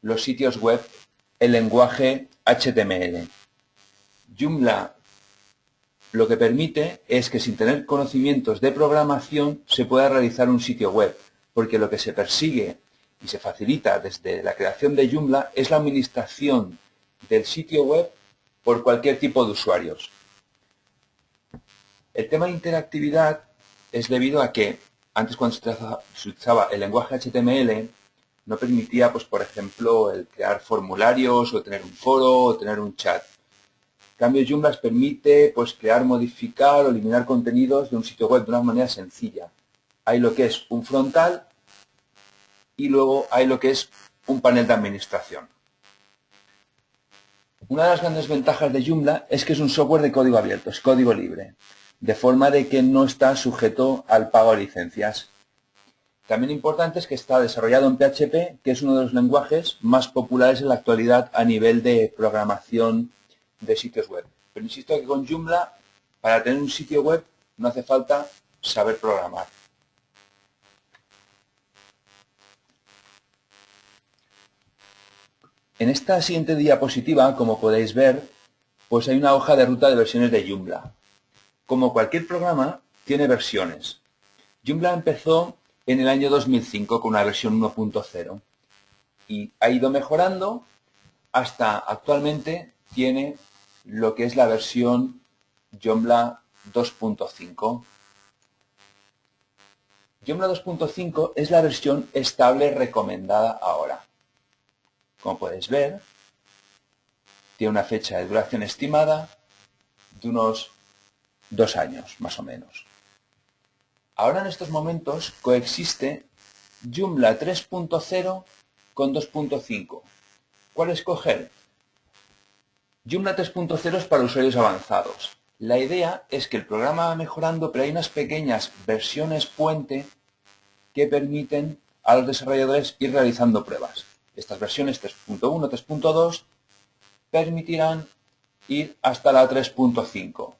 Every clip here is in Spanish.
los sitios web en lenguaje HTML. Joomla lo que permite es que sin tener conocimientos de programación se pueda realizar un sitio web, porque lo que se persigue y se facilita desde la creación de Joomla es la administración del sitio web por cualquier tipo de usuarios. El tema de interactividad es debido a que antes cuando se utilizaba el lenguaje HTML no permitía, pues por ejemplo, el crear formularios o tener un foro o tener un chat. En cambio, Joomla permite pues crear, modificar o eliminar contenidos de un sitio web de una manera sencilla. Hay lo que es un frontal y luego hay lo que es un panel de administración. Una de las grandes ventajas de Joomla es que es un software de código abierto, es código libre, de forma de que no está sujeto al pago de licencias. También importante es que está desarrollado en PHP, que es uno de los lenguajes más populares en la actualidad a nivel de programación de sitios web. Pero insisto que con Joomla, para tener un sitio web, no hace falta saber programar. En esta siguiente diapositiva, como podéis ver, pues hay una hoja de ruta de versiones de Joomla. Como cualquier programa, tiene versiones. Joomla empezó en el año 2005 con una versión 1.0 y ha ido mejorando hasta actualmente tiene lo que es la versión Joomla 2.5. Joomla 2.5 es la versión estable recomendada ahora. Como podéis ver, tiene una fecha de duración estimada de unos 2 años, más o menos. Ahora en estos momentos coexiste Joomla 3.0 con 2.5. ¿Cuál escoger? Joomla 3.0 es para usuarios avanzados. La idea es que el programa va mejorando, pero hay unas pequeñas versiones puente que permiten a los desarrolladores ir realizando pruebas. Estas versiones 3.1, 3.2 permitirán ir hasta la 3.5,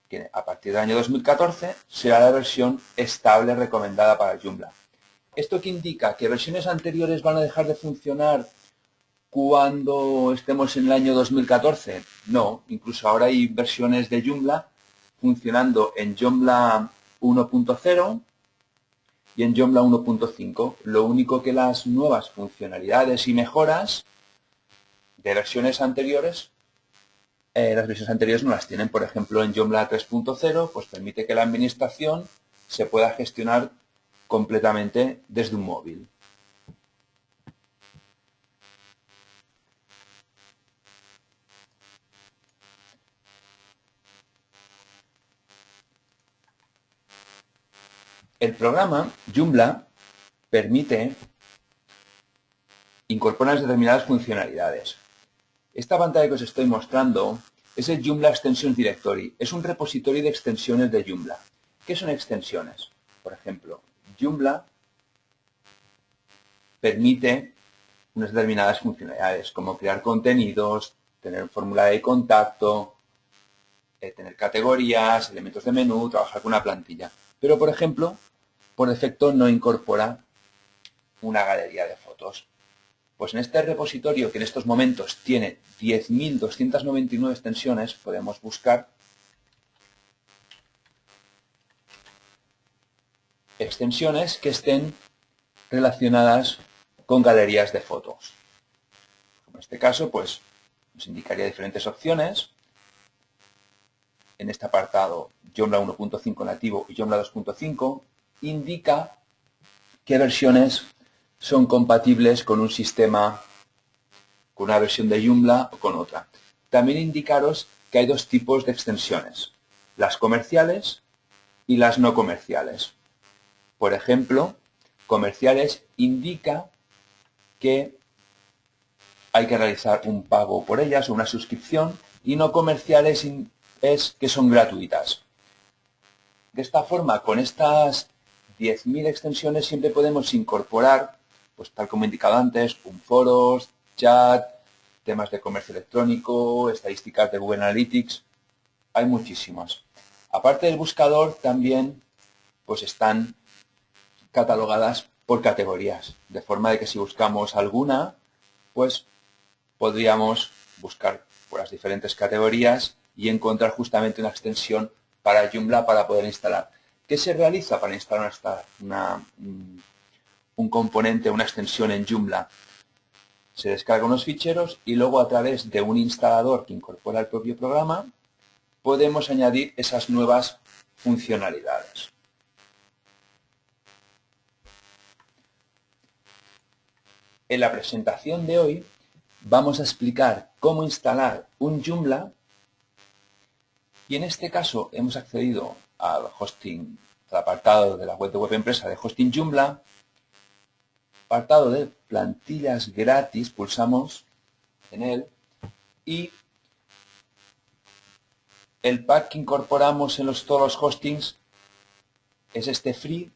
que a partir del año 2014 será la versión estable recomendada para Joomla. ¿Esto qué indica? ¿Que versiones anteriores van a dejar de funcionar cuando estemos en el año 2014? No, incluso ahora hay versiones de Joomla funcionando en Joomla 1.0 y en Joomla 1.5. Lo único que las nuevas funcionalidades y mejoras de versiones anteriores, las versiones anteriores no las tienen. Por ejemplo, en Joomla 3.0 pues permite que la administración se pueda gestionar completamente desde un móvil. El programa Joomla permite incorporar determinadas funcionalidades. Esta pantalla que os estoy mostrando es el Joomla Extensions Directory. Es un repositorio de extensiones de Joomla. ¿Qué son extensiones? Por ejemplo, Joomla permite unas determinadas funcionalidades, como crear contenidos, tener un formulario de contacto, tener categorías, elementos de menú, trabajar con una plantilla. Pero, por ejemplo, por defecto no incorpora una galería de fotos. Pues en este repositorio, que en estos momentos tiene 10.299 extensiones, podemos buscar extensiones que estén relacionadas con galerías de fotos. En este caso, pues nos indicaría diferentes opciones. En este apartado, Joomla 1.5 nativo y Joomla 2.5, indica qué versiones son compatibles con un sistema, con una versión de Joomla o con otra. También indicaros que hay dos tipos de extensiones, las comerciales y las no comerciales. Por ejemplo, comerciales indica que hay que realizar un pago por ellas o una suscripción, y no comerciales es que son gratuitas. De esta forma, con estas 10.000 extensiones siempre podemos incorporar, pues tal como he indicado antes, un foros, chat, temas de comercio electrónico, estadísticas de Google Analytics. Hay muchísimas. Aparte del buscador, también pues están catalogadas por categorías, de forma de que si buscamos alguna, pues podríamos buscar por las diferentes categorías y encontrar justamente una extensión para Joomla para poder instalar. ¿Qué se realiza para instalar un componente, una extensión en Joomla? Se descargan unos ficheros y luego a través de un instalador que incorpora el propio programa podemos añadir esas nuevas funcionalidades. En la presentación de hoy vamos a explicar cómo instalar un Joomla y en este caso hemos accedido al hosting, al apartado de la web de Web Empresa de Hosting Joomla, apartado de plantillas gratis, pulsamos en él y el pack que incorporamos en todos los hostings es este free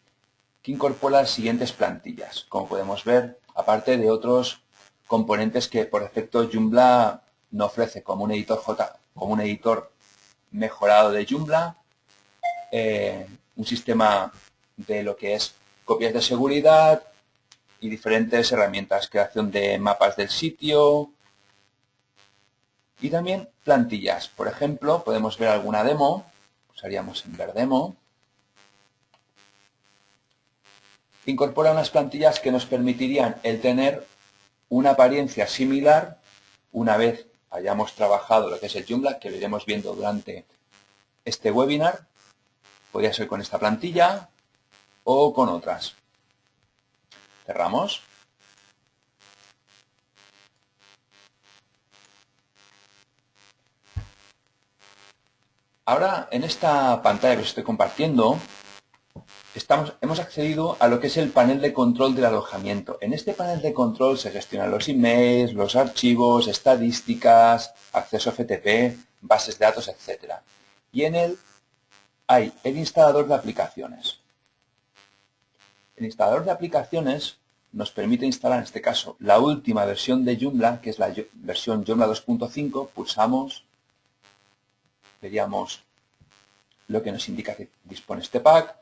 que incorpora las siguientes plantillas, como podemos ver, aparte de otros componentes que por defecto Joomla no ofrece, como un editor mejorado de Joomla, un sistema de lo que es copias de seguridad y diferentes herramientas, creación de mapas del sitio y también plantillas. Por ejemplo, podemos ver alguna demo, pulsaríamos en ver demo. Incorpora unas plantillas que nos permitirían el tener una apariencia similar una vez hayamos trabajado lo que es el Joomla, que lo iremos viendo durante este webinar. Podría ser con esta plantilla o con otras. Cerramos. Ahora, en esta pantalla que os estoy compartiendo, hemos accedido a lo que es el panel de control del alojamiento. En este panel de control se gestionan los emails, los archivos, estadísticas, acceso FTP, bases de datos, etc. Y en él hay el instalador de aplicaciones. El instalador de aplicaciones nos permite instalar, en este caso, la última versión de Joomla, que es la versión Joomla 2.5. Pulsamos, veríamos lo que nos indica que dispone este pack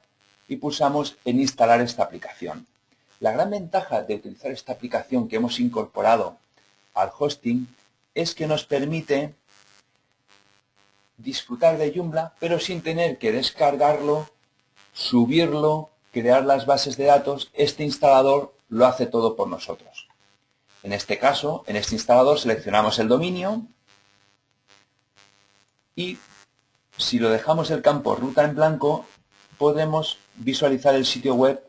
y pulsamos en instalar esta aplicación. La gran ventaja de utilizar esta aplicación que hemos incorporado al hosting es que nos permite disfrutar de Joomla, pero sin tener que descargarlo, subirlo, crear las bases de datos. Este instalador lo hace todo por nosotros. En este caso, en este instalador seleccionamos el dominio y si lo dejamos el campo ruta en blanco, podemos visualizar el sitio web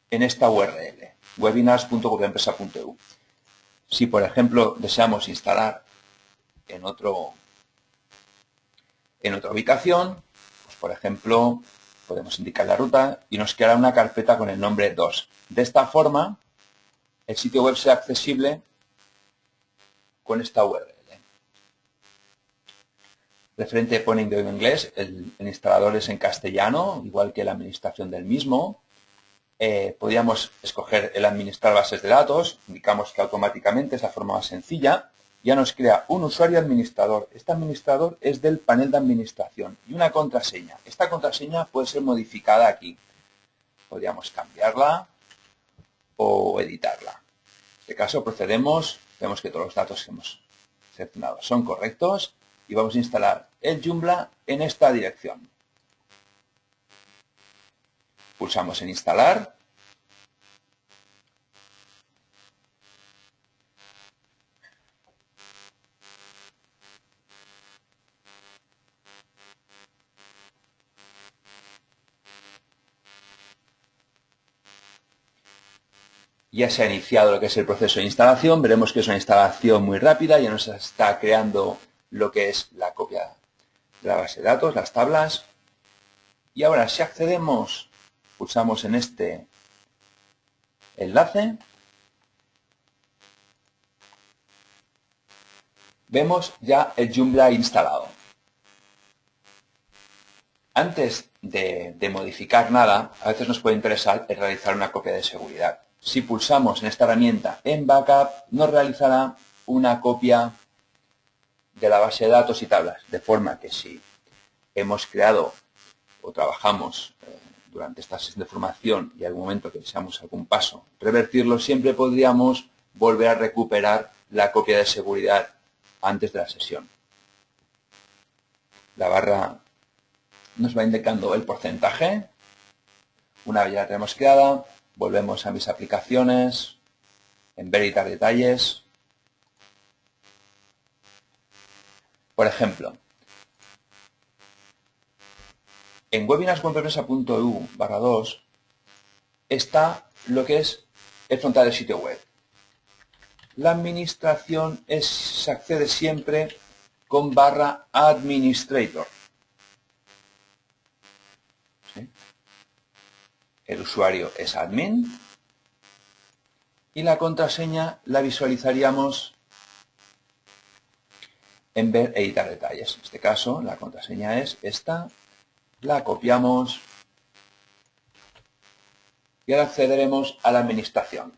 en esta URL, webinars.webempresa.eu. Si, por ejemplo, deseamos instalar en otra ubicación, pues, por ejemplo, podemos indicar la ruta y nos creará una carpeta con el nombre 2. De esta forma, el sitio web será accesible con esta URL. Referente pone en inglés, el instalador es en castellano, igual que la administración del mismo. Podríamos escoger el administrar bases de datos, indicamos que automáticamente es la forma más sencilla. Ya nos crea un usuario administrador. Este administrador es del panel de administración y una contraseña. Esta contraseña puede ser modificada aquí. Podríamos cambiarla o editarla. En este caso procedemos, vemos que todos los datos que hemos seleccionado son correctos y vamos a instalar el Joomla en esta dirección. Pulsamos en instalar. Ya se ha iniciado lo que es el proceso de instalación. Veremos que es una instalación muy rápida. Ya nos está creando lo que es la copia de la base de datos, las tablas. Y ahora, si accedemos, pulsamos en este enlace, vemos ya el Joomla instalado. Antes de modificar nada, a veces nos puede interesar el realizar una copia de seguridad. Si pulsamos en esta herramienta en Backup, nos realizará una copia de la base de datos y tablas, de forma que si hemos creado o trabajamos durante esta sesión de formación y algún momento que deseamos algún paso revertirlo, siempre podríamos volver a recuperar la copia de seguridad antes de la sesión. La barra nos va indicando el porcentaje. Una vez ya la tenemos creada, volvemos a mis aplicaciones, en ver y editar detalles. Por ejemplo, en webinarswebempresa.eu/2 está lo que es el frontal del sitio web. La administración se accede siempre con /administrator. ¿Sí? El usuario es admin y la contraseña la visualizaríamos en ver editar detalles. En este caso, la contraseña es esta, la copiamos y ahora accederemos a la administración.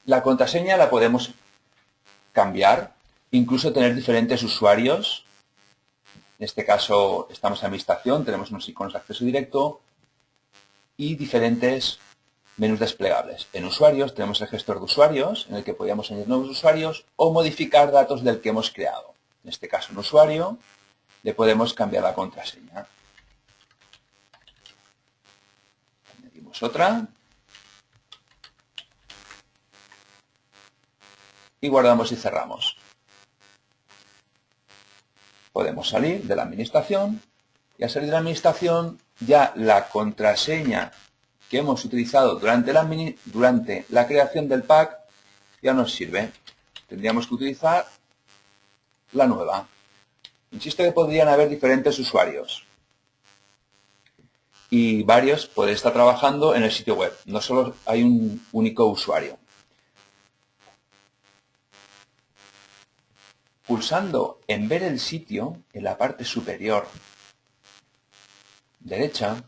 La contraseña la podemos cambiar, incluso tener diferentes usuarios. En este caso estamos en administración, tenemos unos iconos de acceso directo y diferentes menús desplegables. En usuarios tenemos el gestor de usuarios, en el que podríamos añadir nuevos usuarios o modificar datos del que hemos creado. En este caso, en usuario, le podemos cambiar la contraseña. Añadimos otra. Y guardamos y cerramos. Podemos salir de la administración y al salir de la administración ya la contraseña que hemos utilizado durante la creación del pack ya nos sirve. Tendríamos que utilizar la nueva. Insisto que podrían haber diferentes usuarios y varios pueden estar trabajando en el sitio web. No solo hay un único usuario. Pulsando en ver el sitio, en la parte superior derecha,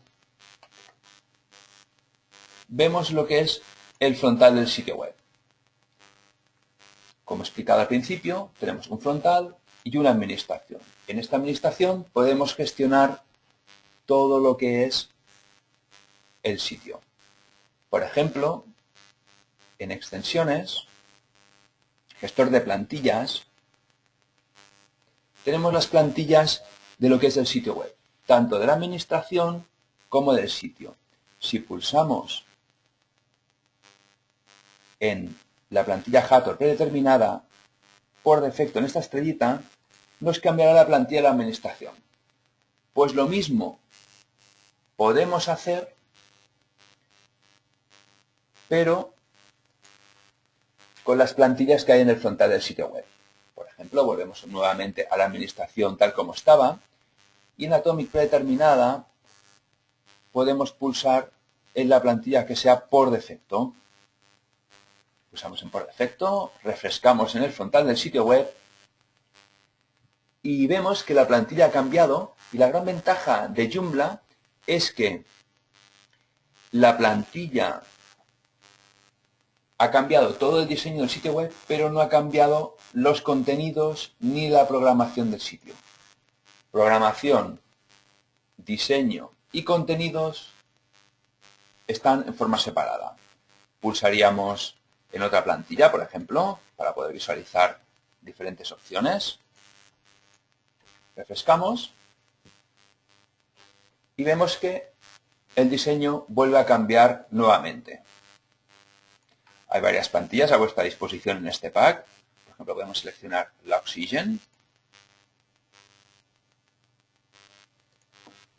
vemos lo que es el frontal del sitio web. Como explicado al principio, tenemos un frontal y una administración. En esta administración podemos gestionar todo lo que es el sitio. Por ejemplo, en extensiones, gestor de plantillas, tenemos las plantillas de lo que es el sitio web, tanto de la administración como del sitio. Si pulsamos en la plantilla Hathor predeterminada, por defecto en esta estrellita, nos cambiará la plantilla de la administración. Pues lo mismo podemos hacer, pero con las plantillas que hay en el frontal del sitio web. Por ejemplo, volvemos nuevamente a la administración tal como estaba y en Atomic predeterminada podemos pulsar en la plantilla que sea por defecto. Pulsamos en por defecto, refrescamos en el frontal del sitio web y vemos que la plantilla ha cambiado y la gran ventaja de Joomla es que la plantilla ha cambiado todo el diseño del sitio web, pero no ha cambiado los contenidos ni la programación del sitio. Programación, diseño y contenidos están en forma separada. Pulsaríamos en otra plantilla, por ejemplo, para poder visualizar diferentes opciones. Refrescamos y vemos que el diseño vuelve a cambiar nuevamente. Hay varias plantillas a vuestra disposición en este pack. Por ejemplo, podemos seleccionar la Oxygen.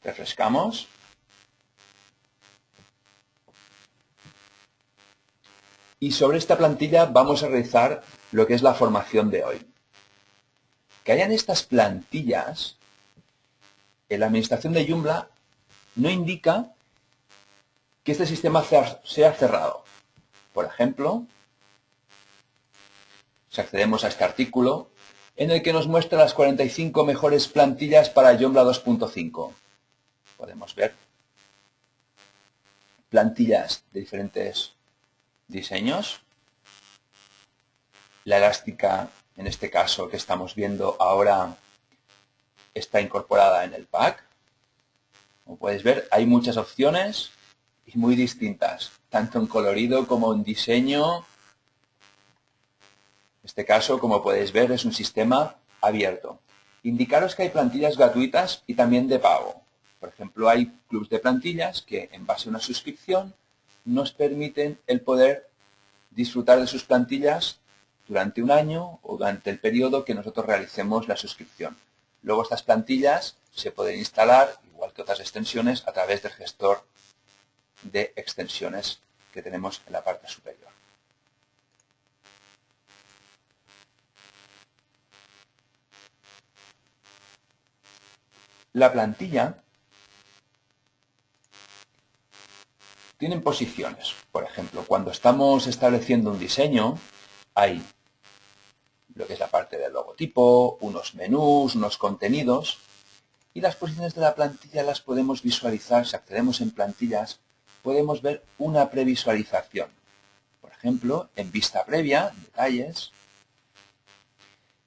Refrescamos. Y sobre esta plantilla vamos a realizar lo que es la formación de hoy. Que hayan estas plantillas en la administración de Joomla no indica que este sistema sea cerrado. Por ejemplo, si accedemos a este artículo, en el que nos muestra las 45 mejores plantillas para Joomla 2.5. Podemos ver plantillas de diferentes diseños. La elástica, en este caso que estamos viendo ahora, está incorporada en el pack. Como podéis ver, hay muchas opciones y muy distintas, tanto en colorido como en diseño este caso, como podéis ver, es un sistema abierto. Indicaros que hay plantillas gratuitas y también de pago. Por ejemplo, hay clubs de plantillas que, en base a una suscripción, nos permiten el poder disfrutar de sus plantillas durante un año o durante el periodo que nosotros realicemos la suscripción. Luego estas plantillas se pueden instalar, igual que otras extensiones, a través del gestor de extensiones que tenemos en la parte superior. La plantilla tiene posiciones. Por ejemplo, cuando estamos estableciendo un diseño, hay lo que es la parte del logotipo, unos menús, unos contenidos, y las posiciones de la plantilla las podemos visualizar. Si accedemos en plantillas, podemos ver una previsualización. Por ejemplo, en vista previa, detalles,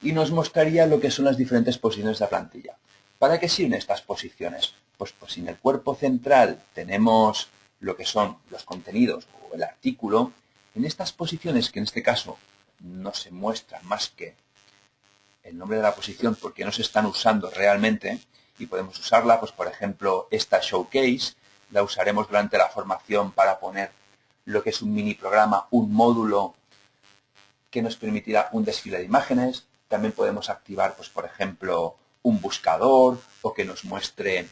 y nos mostraría lo que son las diferentes posiciones de la plantilla. ¿Para qué sirven estas posiciones? Pues si en el cuerpo central tenemos lo que son los contenidos o el artículo, en estas posiciones, que en este caso no se muestra más que el nombre de la posición porque no se están usando realmente, y podemos usarla, pues por ejemplo, esta showcase, la usaremos durante la formación para poner lo que es un mini programa, un módulo que nos permitirá un desfile de imágenes. También podemos activar, pues por ejemplo, un buscador o que nos muestre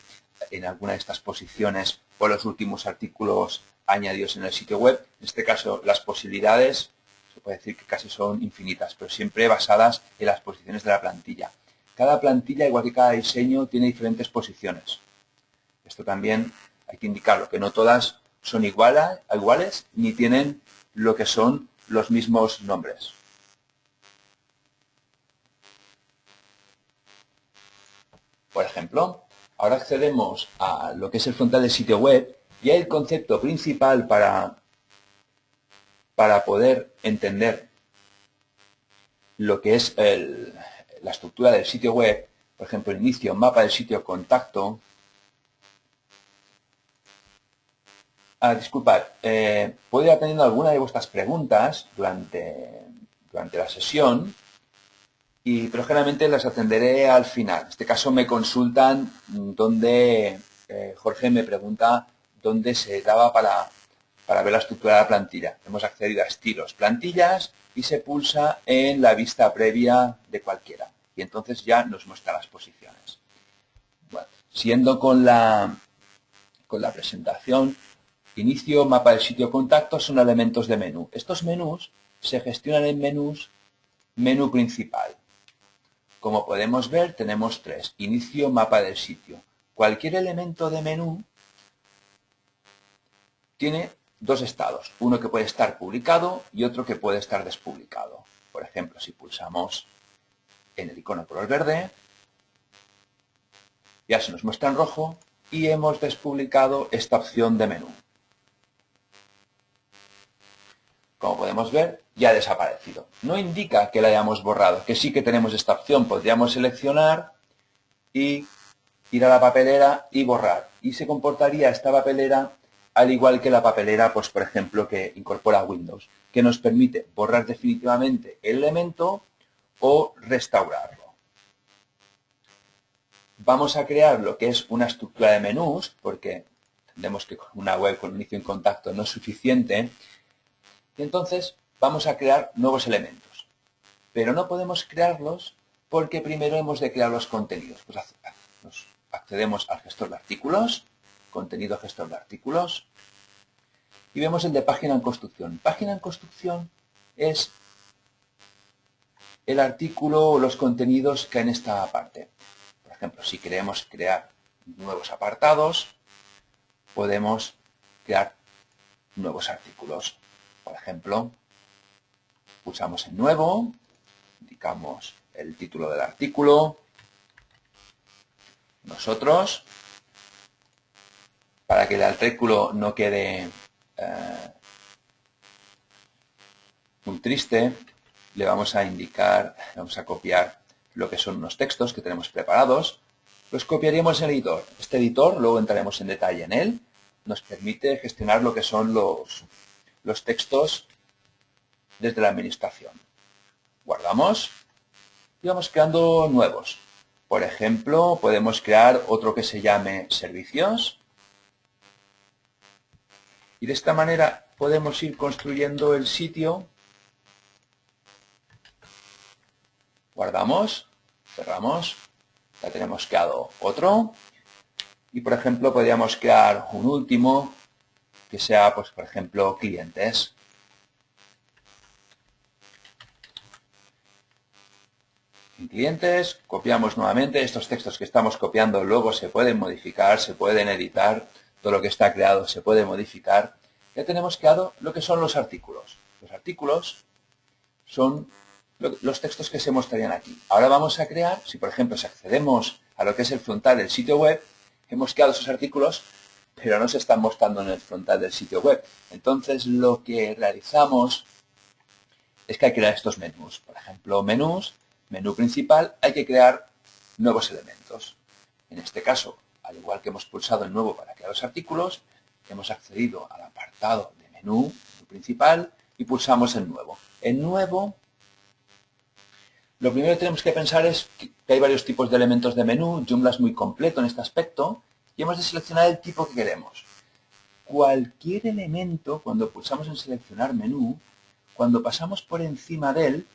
en alguna de estas posiciones o los últimos artículos añadidos en el sitio web. En este caso, las posibilidades se puede decir que casi son infinitas, pero siempre basadas en las posiciones de la plantilla. Cada plantilla, igual que cada diseño, tiene diferentes posiciones. Esto también hay que indicarlo, que no todas son iguales ni tienen lo que son los mismos nombres. Por ejemplo, ahora accedemos a lo que es el frontal del sitio web y el concepto principal para poder entender lo que es la estructura del sitio web. Por ejemplo, inicio, mapa del sitio, contacto. Disculpad, puedo ir atendiendo alguna de vuestras preguntas durante la sesión, pero generalmente las atenderé al final. En este caso me consultan donde Jorge me pregunta dónde se daba para ver la estructura de la plantilla. Hemos accedido a estilos, plantillas, y se pulsa en la vista previa de cualquiera. Y entonces ya nos muestra las posiciones. Bueno, siguiendo con la presentación, inicio, mapa del sitio, contactos son elementos de menú. Estos menús se gestionan en menú principal. Como podemos ver, tenemos tres. Inicio, mapa del sitio. Cualquier elemento de menú tiene dos estados. Uno que puede estar publicado y otro que puede estar despublicado. Por ejemplo, si pulsamos en el icono color verde, ya se nos muestra en rojo y hemos despublicado esta opción de menú. Como podemos ver, ya ha desaparecido. No indica que la hayamos borrado, que sí que tenemos esta opción. Podríamos seleccionar y ir a la papelera y borrar. Y se comportaría esta papelera al igual que la papelera, pues por ejemplo, que incorpora Windows, que nos permite borrar definitivamente el elemento o restaurarlo. Vamos a crear lo que es una estructura de menús, porque entendemos que con una web con inicio en contacto no es suficiente. Y entonces vamos a crear nuevos elementos. Pero no podemos crearlos porque primero hemos de crear los contenidos. Pues accedemos al gestor de artículos, contenido gestor de artículos, y vemos el de página en construcción. Página en construcción es el artículo o los contenidos que hay en esta parte. Por ejemplo, si queremos crear nuevos apartados, podemos crear nuevos artículos. Por ejemplo, pulsamos en nuevo, indicamos el título del artículo, nosotros, para que el artículo no quede muy triste, le vamos a indicar, vamos a copiar lo que son unos textos que tenemos preparados. Los copiaríamos en el editor. Este editor, luego entraremos en detalle en él, nos permite gestionar lo que son los textos desde la administración. Guardamos y vamos creando nuevos. Por ejemplo, podemos crear otro que se llame servicios. Y de esta manera podemos ir construyendo el sitio. Guardamos, cerramos. Ya tenemos creado otro. Y por ejemplo, podríamos crear un último que sea, pues, por ejemplo, clientes. En clientes, copiamos nuevamente. Estos textos que estamos copiando luego se pueden modificar, se pueden editar. Todo lo que está creado se puede modificar. Ya tenemos creado lo que son los artículos. Los artículos son los textos que se mostrarían aquí. Ahora vamos a crear, si por ejemplo si accedemos a lo que es el frontal del sitio web, hemos creado esos artículos, pero no se están mostrando en el frontal del sitio web. Entonces lo que realizamos es que hay que crear estos menús. Por ejemplo, menús, menú principal, hay que crear nuevos elementos. En este caso, al igual que hemos pulsado el nuevo para crear los artículos, hemos accedido al apartado de menú principal y pulsamos el nuevo. En nuevo, lo primero que tenemos que pensar es que hay varios tipos de elementos de menú. Joomla es muy completo en este aspecto y hemos de seleccionar el tipo que queremos. Cualquier elemento, cuando pulsamos en seleccionar menú, cuando pasamos por encima de él,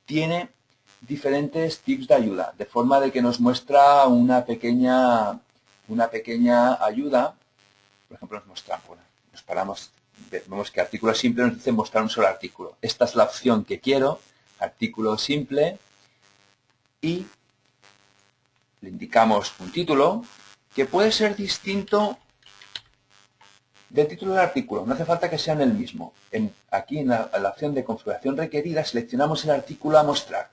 tiene diferentes tips de ayuda, de forma de que nos muestra una pequeña ayuda. Por ejemplo, nos muestra, bueno, nos paramos, vemos que artículo simple nos dice mostrar un solo artículo. Esta es la opción que quiero, artículo simple, y le indicamos un título que puede ser distinto del título del artículo. No hace falta que sean el mismo. Aquí en la opción de configuración requerida seleccionamos el artículo a mostrar.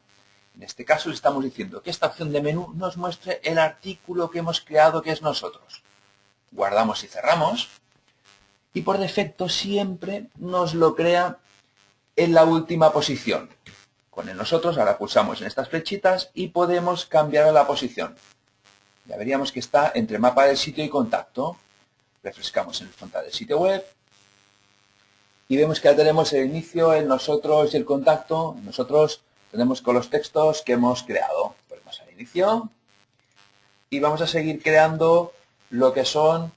En este caso le estamos diciendo que esta opción de menú nos muestre el artículo que hemos creado, que es nosotros. Guardamos y cerramos. Y por defecto siempre nos lo crea en la última posición. Con el nosotros, ahora pulsamos en estas flechitas y podemos cambiar la posición. Ya veríamos que está entre mapa del sitio y contacto. Refrescamos en el frontal del sitio web y vemos que ya tenemos el inicio, el nosotros y el contacto. Nosotros tenemos con los textos que hemos creado. Volvemos al inicio y vamos a seguir creando lo que son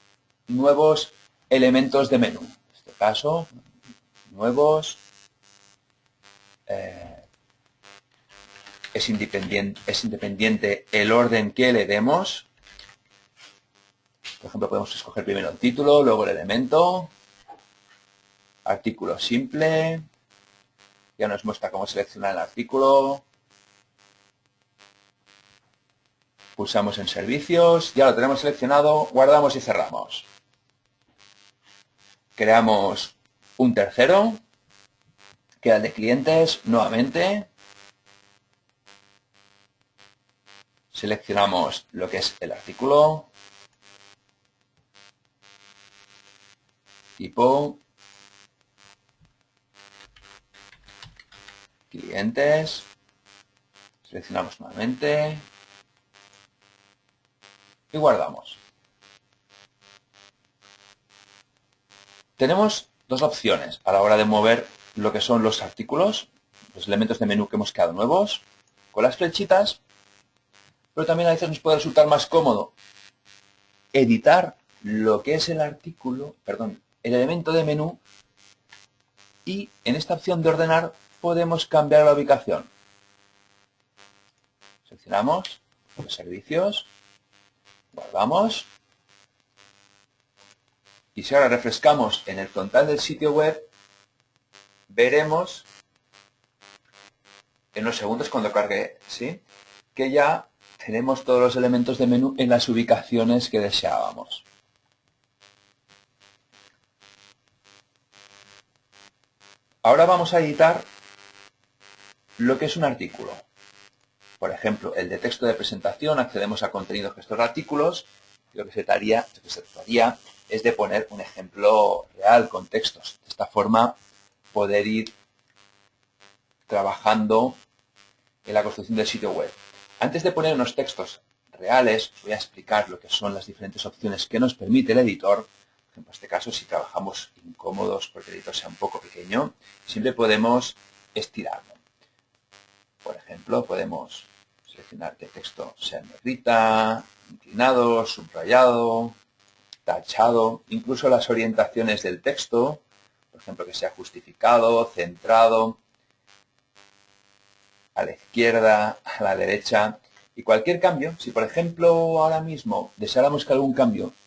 nuevos elementos de menú. En este caso, nuevos. Es independiente el orden que le demos. Por ejemplo, podemos escoger primero el título, luego el elemento, artículo simple, ya nos muestra cómo seleccionar el artículo. Pulsamos en servicios, ya lo tenemos seleccionado, guardamos y cerramos. Creamos un tercero, que es el de clientes, nuevamente. Seleccionamos lo que es el artículo, tipo, clientes, seleccionamos nuevamente y guardamos. Tenemos dos opciones a la hora de mover lo que son los artículos, los elementos de menú que hemos creado nuevos, con las flechitas, pero también a veces nos puede resultar más cómodo editar lo que es el artículo, perdón, el elemento de menú, y en esta opción de ordenar podemos cambiar la ubicación. Seleccionamos los servicios, guardamos, y si ahora refrescamos en el frontal del sitio web, veremos en unos segundos cuando cargue, ¿sí?, que ya tenemos todos los elementos de menú en las ubicaciones que deseábamos. Ahora vamos a editar lo que es un artículo. Por ejemplo, el de texto de presentación, accedemos a contenido gestor de artículos, y lo que se trataría es de poner un ejemplo real con textos. De esta forma, poder ir trabajando en la construcción del sitio web. Antes de poner unos textos reales, voy a explicar lo que son las diferentes opciones que nos permite el editor. Por ejemplo, en este caso, si trabajamos incómodos porque el editor sea un poco pequeño, siempre podemos estirarlo. Por ejemplo, podemos seleccionar que el texto sea en negrita, inclinado, subrayado, tachado, incluso las orientaciones del texto, por ejemplo, que sea justificado, centrado, a la izquierda, a la derecha, y cualquier cambio. Si, por ejemplo, ahora mismo deseáramos que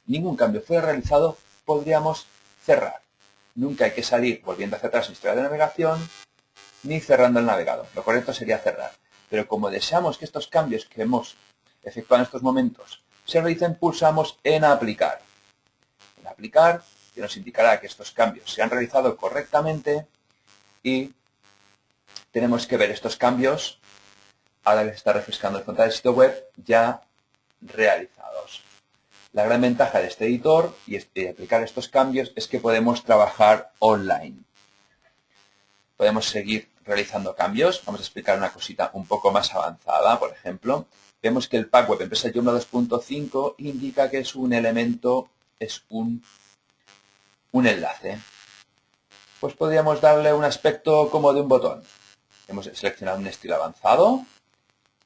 ningún cambio fuera realizado, podríamos cerrar. Nunca hay que salir volviendo hacia atrás en historia de navegación, ni cerrando el navegador. Lo correcto sería cerrar. Pero como deseamos que estos cambios que hemos efectuado en estos momentos se realicen, pulsamos en aplicar. En aplicar, que nos indicará que estos cambios se han realizado correctamente y tenemos que ver estos cambios, ahora que se está refrescando el frontal del sitio web, ya realizados. La gran ventaja de este editor y de aplicar estos cambios es que podemos trabajar online. Podemos seguir realizando cambios. Vamos a explicar una cosita un poco más avanzada. Por ejemplo, vemos que el Pack Web Empresa Joomla 2.5 indica que es un elemento, es un enlace. Pues podríamos darle un aspecto como de un botón. Hemos seleccionado un estilo avanzado.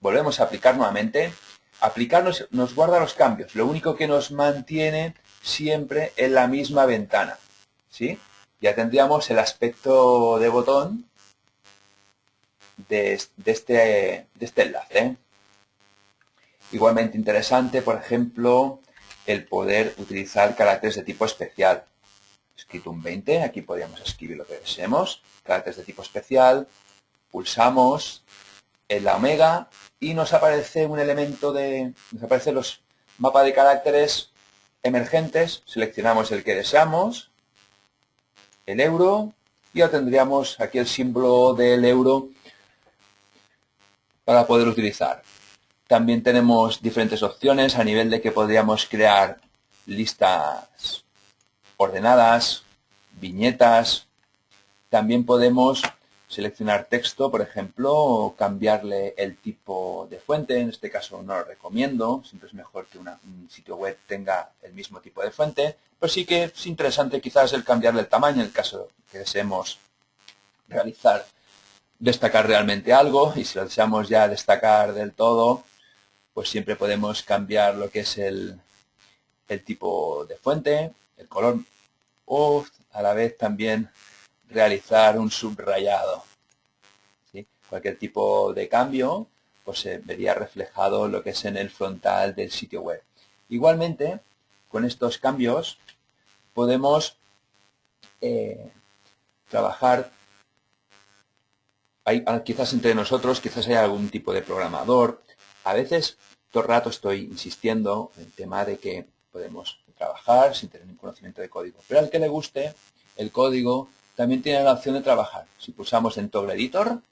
Volvemos a aplicar nuevamente. Aplicar nos guarda los cambios. Lo único que nos mantiene siempre en la misma ventana. ¿Sí? Ya tendríamos el aspecto de botón de este enlace. Igualmente interesante, por ejemplo, el poder utilizar caracteres de tipo especial. Escrito un 20, aquí podríamos escribir lo que deseemos. Caracteres de tipo especial. Pulsamos en la omega y nos aparece un elemento nos aparecen los mapas de caracteres emergentes. Seleccionamos el que deseamos, el euro, y ya tendríamos aquí el símbolo del euro para poder utilizar. También tenemos diferentes opciones a nivel de que podríamos crear listas ordenadas, viñetas. También podemos seleccionar texto, por ejemplo, o cambiarle el tipo de fuente. En este caso no lo recomiendo. Siempre es mejor que un sitio web tenga el mismo tipo de fuente. Pero sí que es interesante quizás el cambiarle el tamaño en el caso que deseemos destacar realmente algo. Y si lo deseamos ya destacar del todo, pues siempre podemos cambiar lo que es el tipo de fuente, el color, o a la vez también realizar un subrayado. ¿Sí? Cualquier tipo de cambio pues se vería reflejado lo que es en el frontal del sitio web. Igualmente, con estos cambios podemos trabajar. Quizás entre nosotros, quizás haya algún tipo de programador. A veces, todo el rato estoy insistiendo en el tema de que podemos trabajar sin tener un conocimiento de código. Pero al que le guste el código, también tiene la opción de trabajar. Si pulsamos en Toggle Editor,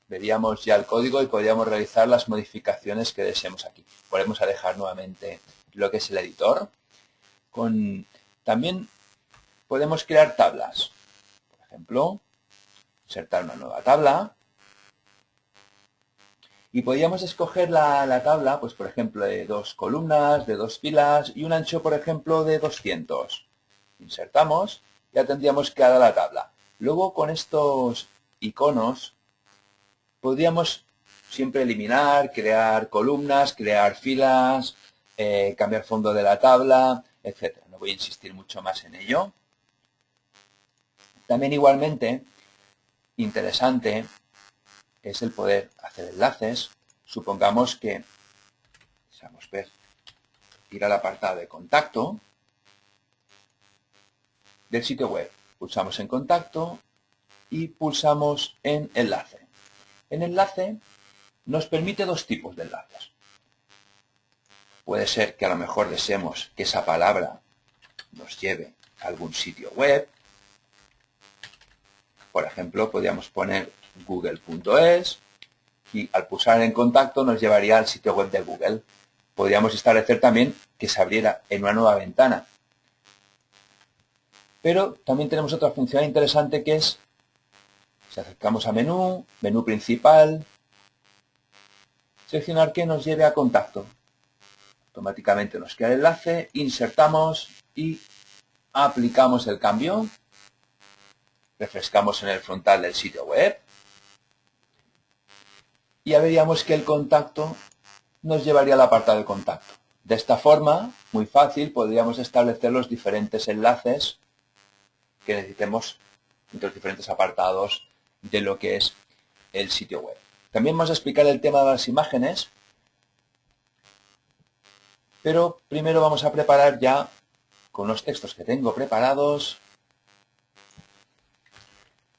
veríamos ya el código y podríamos realizar las modificaciones que deseemos aquí. Volvemos a dejar nuevamente lo que es el editor. También podemos crear tablas. Por ejemplo, insertar una nueva tabla. Y podríamos escoger la tabla, pues por ejemplo, de 2 columnas, de 2 filas y un ancho, por ejemplo, de 200. Insertamos, ya tendríamos creada la tabla. Luego, con estos iconos, podríamos siempre eliminar, crear columnas, crear filas, cambiar fondo de la tabla, etc. No voy a insistir mucho más en ello. También igualmente interesante es el poder hacer enlaces. Supongamos que deseamos ir al apartado de contacto del sitio web. Pulsamos en contacto y pulsamos en enlace. En enlace nos permite dos tipos de enlaces. Puede ser que a lo mejor deseemos que esa palabra nos lleve a algún sitio web. Por ejemplo, podríamos poner google.es y al pulsar en contacto nos llevaría al sitio web de Google. Podríamos establecer también que se abriera en una nueva ventana. Pero también tenemos otra función interesante que es, si acercamos a menú principal, seleccionar que nos lleve a contacto. Automáticamente nos queda el enlace, insertamos y aplicamos el cambio. Refrescamos en el frontal del sitio web. y ya veríamos que el contacto nos llevaría al apartado de contacto. De esta forma, muy fácil, podríamos establecer los diferentes enlaces que necesitemos entre los diferentes apartados de lo que es el sitio web. También vamos a explicar el tema de las imágenes, pero primero vamos a preparar ya, con los textos que tengo preparados,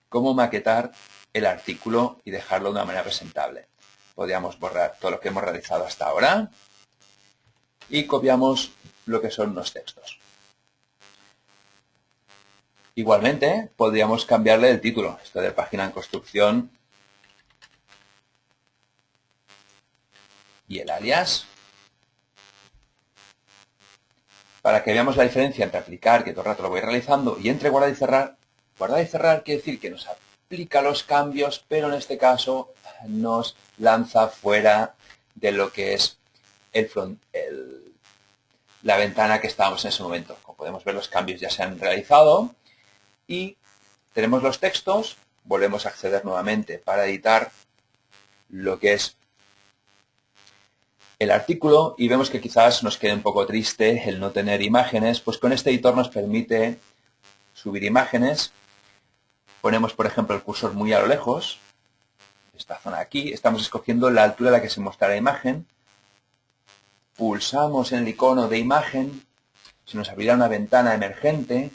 cómo maquetar el artículo y dejarlo de una manera presentable. Podríamos borrar todo lo que hemos realizado hasta ahora y copiamos lo que son los textos. Igualmente, podríamos cambiarle el título. Esto de página en construcción y el alias. Para que veamos la diferencia entre aplicar, que todo el rato lo voy realizando, y entre guardar y cerrar. Guardar y cerrar quiere decir que nos aplica los cambios, pero en este caso nos lanza fuera de lo que es la ventana que estábamos en ese momento. Como podemos ver, los cambios ya se han realizado y tenemos los textos. Volvemos a acceder nuevamente para editar lo que es el artículo y vemos que quizás nos quede un poco triste el no tener imágenes. Pues con este editor nos permite subir imágenes. Ponemos, por ejemplo, el cursor muy a lo lejos. Esta zona aquí. Estamos escogiendo la altura a la que se muestra la imagen. Pulsamos en el icono de imagen. Se nos abrirá una ventana emergente.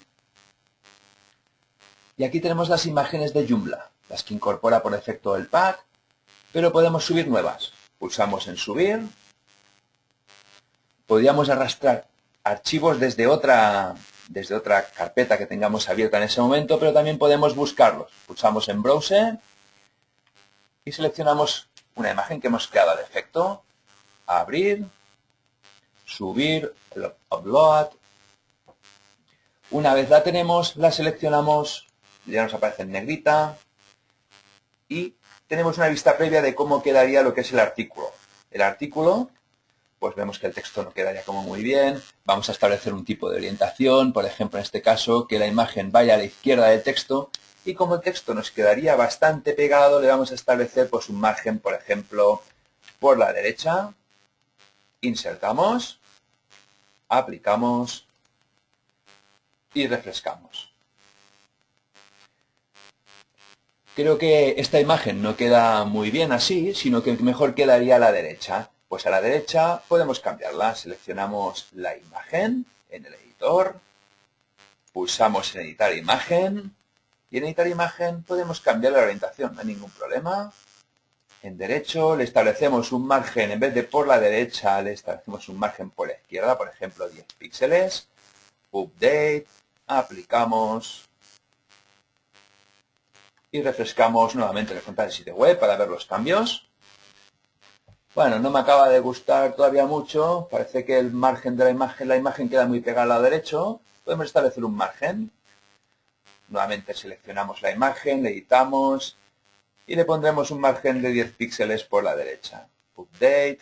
Y aquí tenemos las imágenes de Joomla, las que incorpora por defecto el pack, pero podemos subir nuevas. Pulsamos en subir. Podríamos arrastrar archivos desde otra carpeta que tengamos abierta en ese momento, pero también podemos buscarlos. Pulsamos en Browser y seleccionamos una imagen que hemos creado a defecto. Abrir, subir, upload. Una vez la tenemos, la seleccionamos, ya nos aparece en negrita y tenemos una vista previa de cómo quedaría lo que es el artículo. El artículo, pues vemos que el texto no quedaría como muy bien. Vamos a establecer un tipo de orientación, por ejemplo, en este caso, que la imagen vaya a la izquierda del texto. Y como el texto nos quedaría bastante pegado, le vamos a establecer pues un margen, por ejemplo, por la derecha. Insertamos, aplicamos y refrescamos. Creo que esta imagen no queda muy bien así, sino que mejor quedaría a la derecha. Pues a la derecha podemos cambiarla. Seleccionamos la imagen en el editor, pulsamos en editar imagen y en editar imagen podemos cambiar la orientación, no hay ningún problema. En derecho le establecemos un margen, en vez de por la derecha le establecemos un margen por la izquierda, por ejemplo 10 píxeles. Update, aplicamos y refrescamos nuevamente el frontal del sitio web para ver los cambios. Bueno, no me acaba de gustar todavía mucho. Parece que el margen de la imagen queda muy pegada al lado derecho. Podemos establecer un margen. Nuevamente seleccionamos la imagen, le editamos y le pondremos un margen de 10 píxeles por la derecha. Update.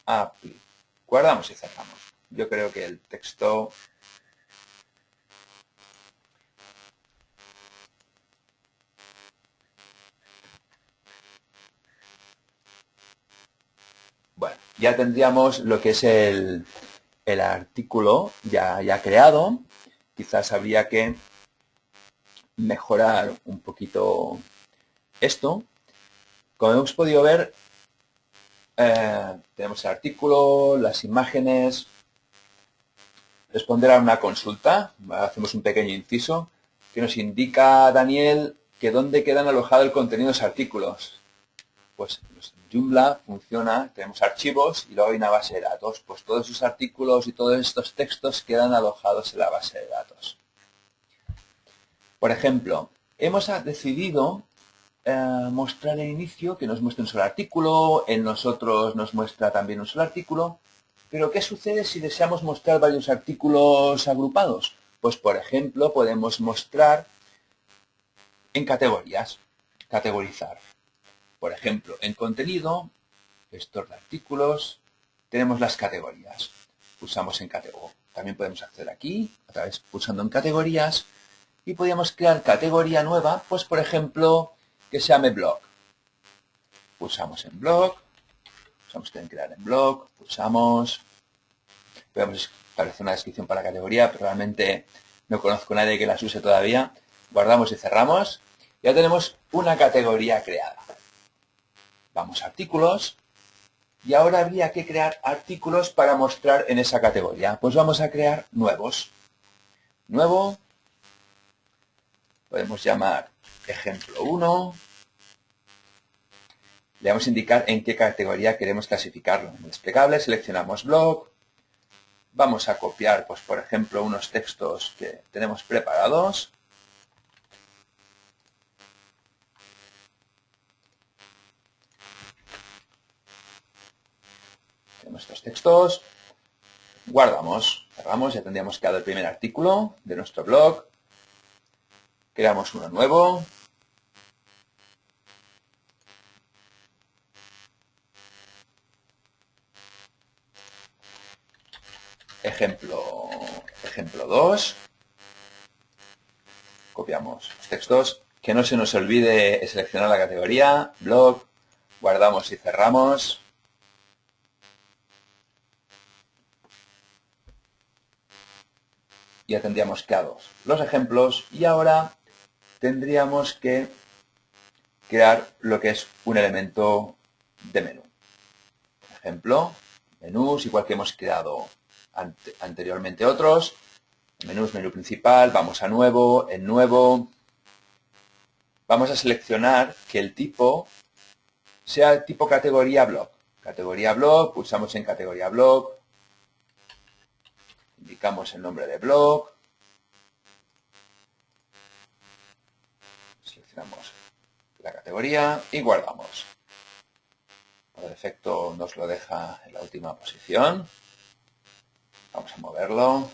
Apply. Guardamos y cerramos. Yo creo que el texto... Bueno, ya tendríamos lo que es el artículo ya creado. Quizás habría que mejorar un poquito esto. Como hemos podido ver, tenemos el artículo, las imágenes. Responder a una consulta. Hacemos un pequeño inciso que nos indica, Daniel, que dónde quedan alojados el contenido de los artículos. Pues Joomla funciona, tenemos archivos y luego hay una base de datos. Pues todos esos artículos y todos estos textos quedan alojados en la base de datos. Por ejemplo, hemos decidido mostrar el inicio, que nos muestre un solo artículo, en nosotros nos muestra también un solo artículo. Pero ¿qué sucede si deseamos mostrar varios artículos agrupados? Pues, por ejemplo, podemos mostrar en categorías, categorizar. Por ejemplo, en contenido, gestor de artículos, tenemos las categorías. Pulsamos en categoría. También podemos acceder aquí, otra vez pulsando en categorías, y podríamos crear categoría nueva, pues por ejemplo, que se llame blog. pulsamos en blog, pulsamos en crear en blog, pulsamos, podemos establecer una descripción para la categoría, pero realmente no conozco a nadie que las use todavía. Guardamos y cerramos. Ya tenemos una categoría creada. Vamos a artículos. Y ahora habría que crear artículos para mostrar en esa categoría. Pues vamos a crear nuevos. Nuevo. Podemos llamar ejemplo 1. Le vamos a indicar en qué categoría queremos clasificarlo. En desplegable seleccionamos blog. Vamos a copiar, pues por ejemplo, unos textos que tenemos preparados. Tenemos estos textos. Guardamos, cerramos, ya tendríamos creado el primer artículo de nuestro blog. Creamos uno nuevo. Ejemplo 2. Copiamos los textos. Que no se nos olvide seleccionar la categoría, blog. Guardamos y cerramos. Ya tendríamos creados los ejemplos y ahora tendríamos que crear lo que es un elemento de menú. Por ejemplo, menús, igual que hemos creado anteriormente otros. Menús, menú principal, vamos a nuevo, en nuevo. Vamos a seleccionar que el tipo sea el tipo categoría blog. Categoría blog, pulsamos en categoría blog. Indicamos el nombre de blog. Seleccionamos la categoría y guardamos. Por defecto nos lo deja en la última posición. Vamos a moverlo.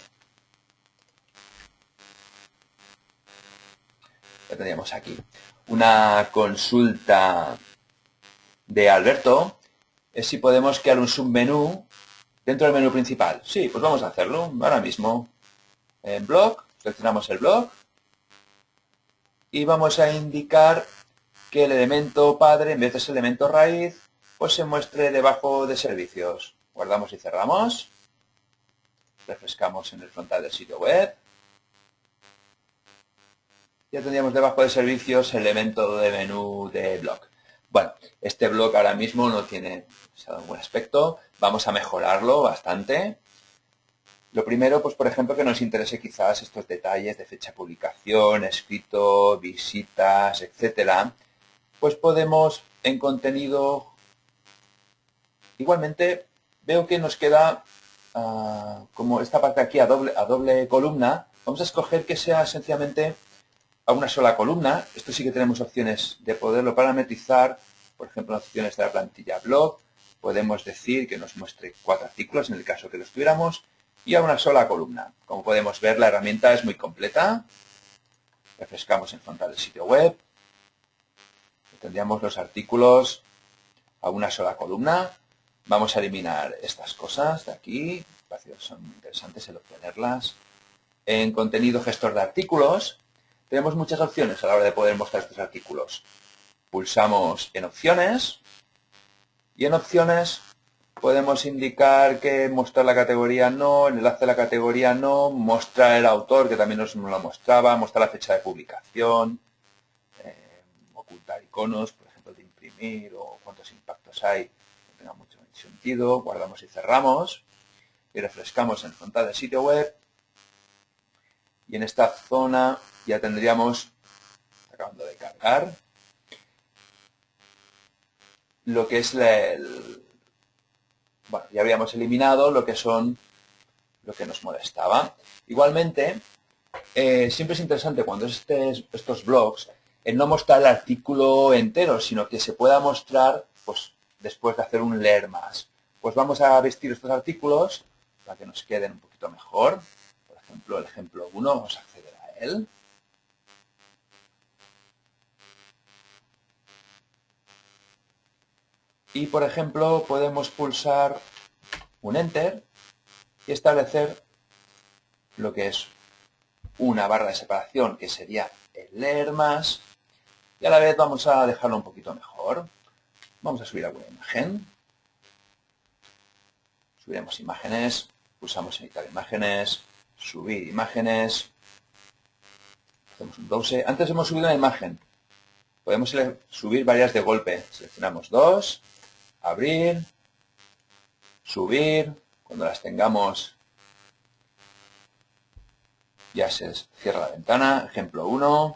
Ya teníamos aquí. Una consulta de Alberto es si podemos crear un submenú dentro del menú principal. Sí, pues vamos a hacerlo ahora mismo. En blog, seleccionamos el blog y vamos a indicar que el elemento padre, en vez de ese elemento raíz, pues se muestre debajo de servicios. Guardamos y cerramos. Refrescamos en el frontal del sitio web. Ya tendríamos debajo de servicios el elemento de menú de blog. Bueno, este blog ahora mismo no tiene un buen aspecto. Vamos a mejorarlo bastante. Lo primero, pues por ejemplo, que nos interese quizás estos detalles de fecha de publicación, escrito, visitas, etcétera. Pues podemos en contenido, igualmente veo que nos queda como esta parte aquí a doble columna. Vamos a escoger que sea sencillamente a una sola columna. Esto sí que tenemos opciones de poderlo parametrizar. Por ejemplo, en opciones de la plantilla blog, podemos decir que nos muestre 4 artículos en el caso que los tuviéramos y a una sola columna. Como podemos ver, la herramienta es muy completa. Refrescamos en frontal del sitio web. Tendríamos los artículos a una sola columna. Vamos a eliminar estas cosas de aquí. Parece que son interesantes el obtenerlas. En contenido gestor de artículos, tenemos muchas opciones a la hora de poder mostrar estos artículos. Pulsamos en opciones y en opciones podemos indicar que mostrar la categoría no, el enlace a la categoría no, mostrar el autor, que también nos lo mostraba, mostrar la fecha de publicación, ocultar iconos, por ejemplo, de imprimir o cuántos impactos hay, no tenga mucho sentido. Guardamos y cerramos y refrescamos en frontal del sitio web. Y en esta zona ya tendríamos, acabando de cargar, lo que es bueno, ya habíamos eliminado lo que son lo que nos molestaba. Igualmente, siempre es interesante cuando estos blogs el no mostrar el artículo entero, sino que se pueda mostrar pues después de hacer un leer más. Pues vamos a vestir estos artículos para que nos queden un poquito mejor. Por ejemplo, el ejemplo 1, vamos a acceder a él. Y, por ejemplo, podemos pulsar un Enter y establecer lo que es una barra de separación, que sería el leer más, y a la vez vamos a dejarlo un poquito mejor. Vamos a subir alguna imagen. Subiremos imágenes, pulsamos editar imágenes, subir imágenes. Hacemos un browse. Antes hemos subido una imagen. Podemos subir varias de golpe. Seleccionamos dos, abrir, subir. Cuando las tengamos ya se cierra la ventana. Ejemplo 1.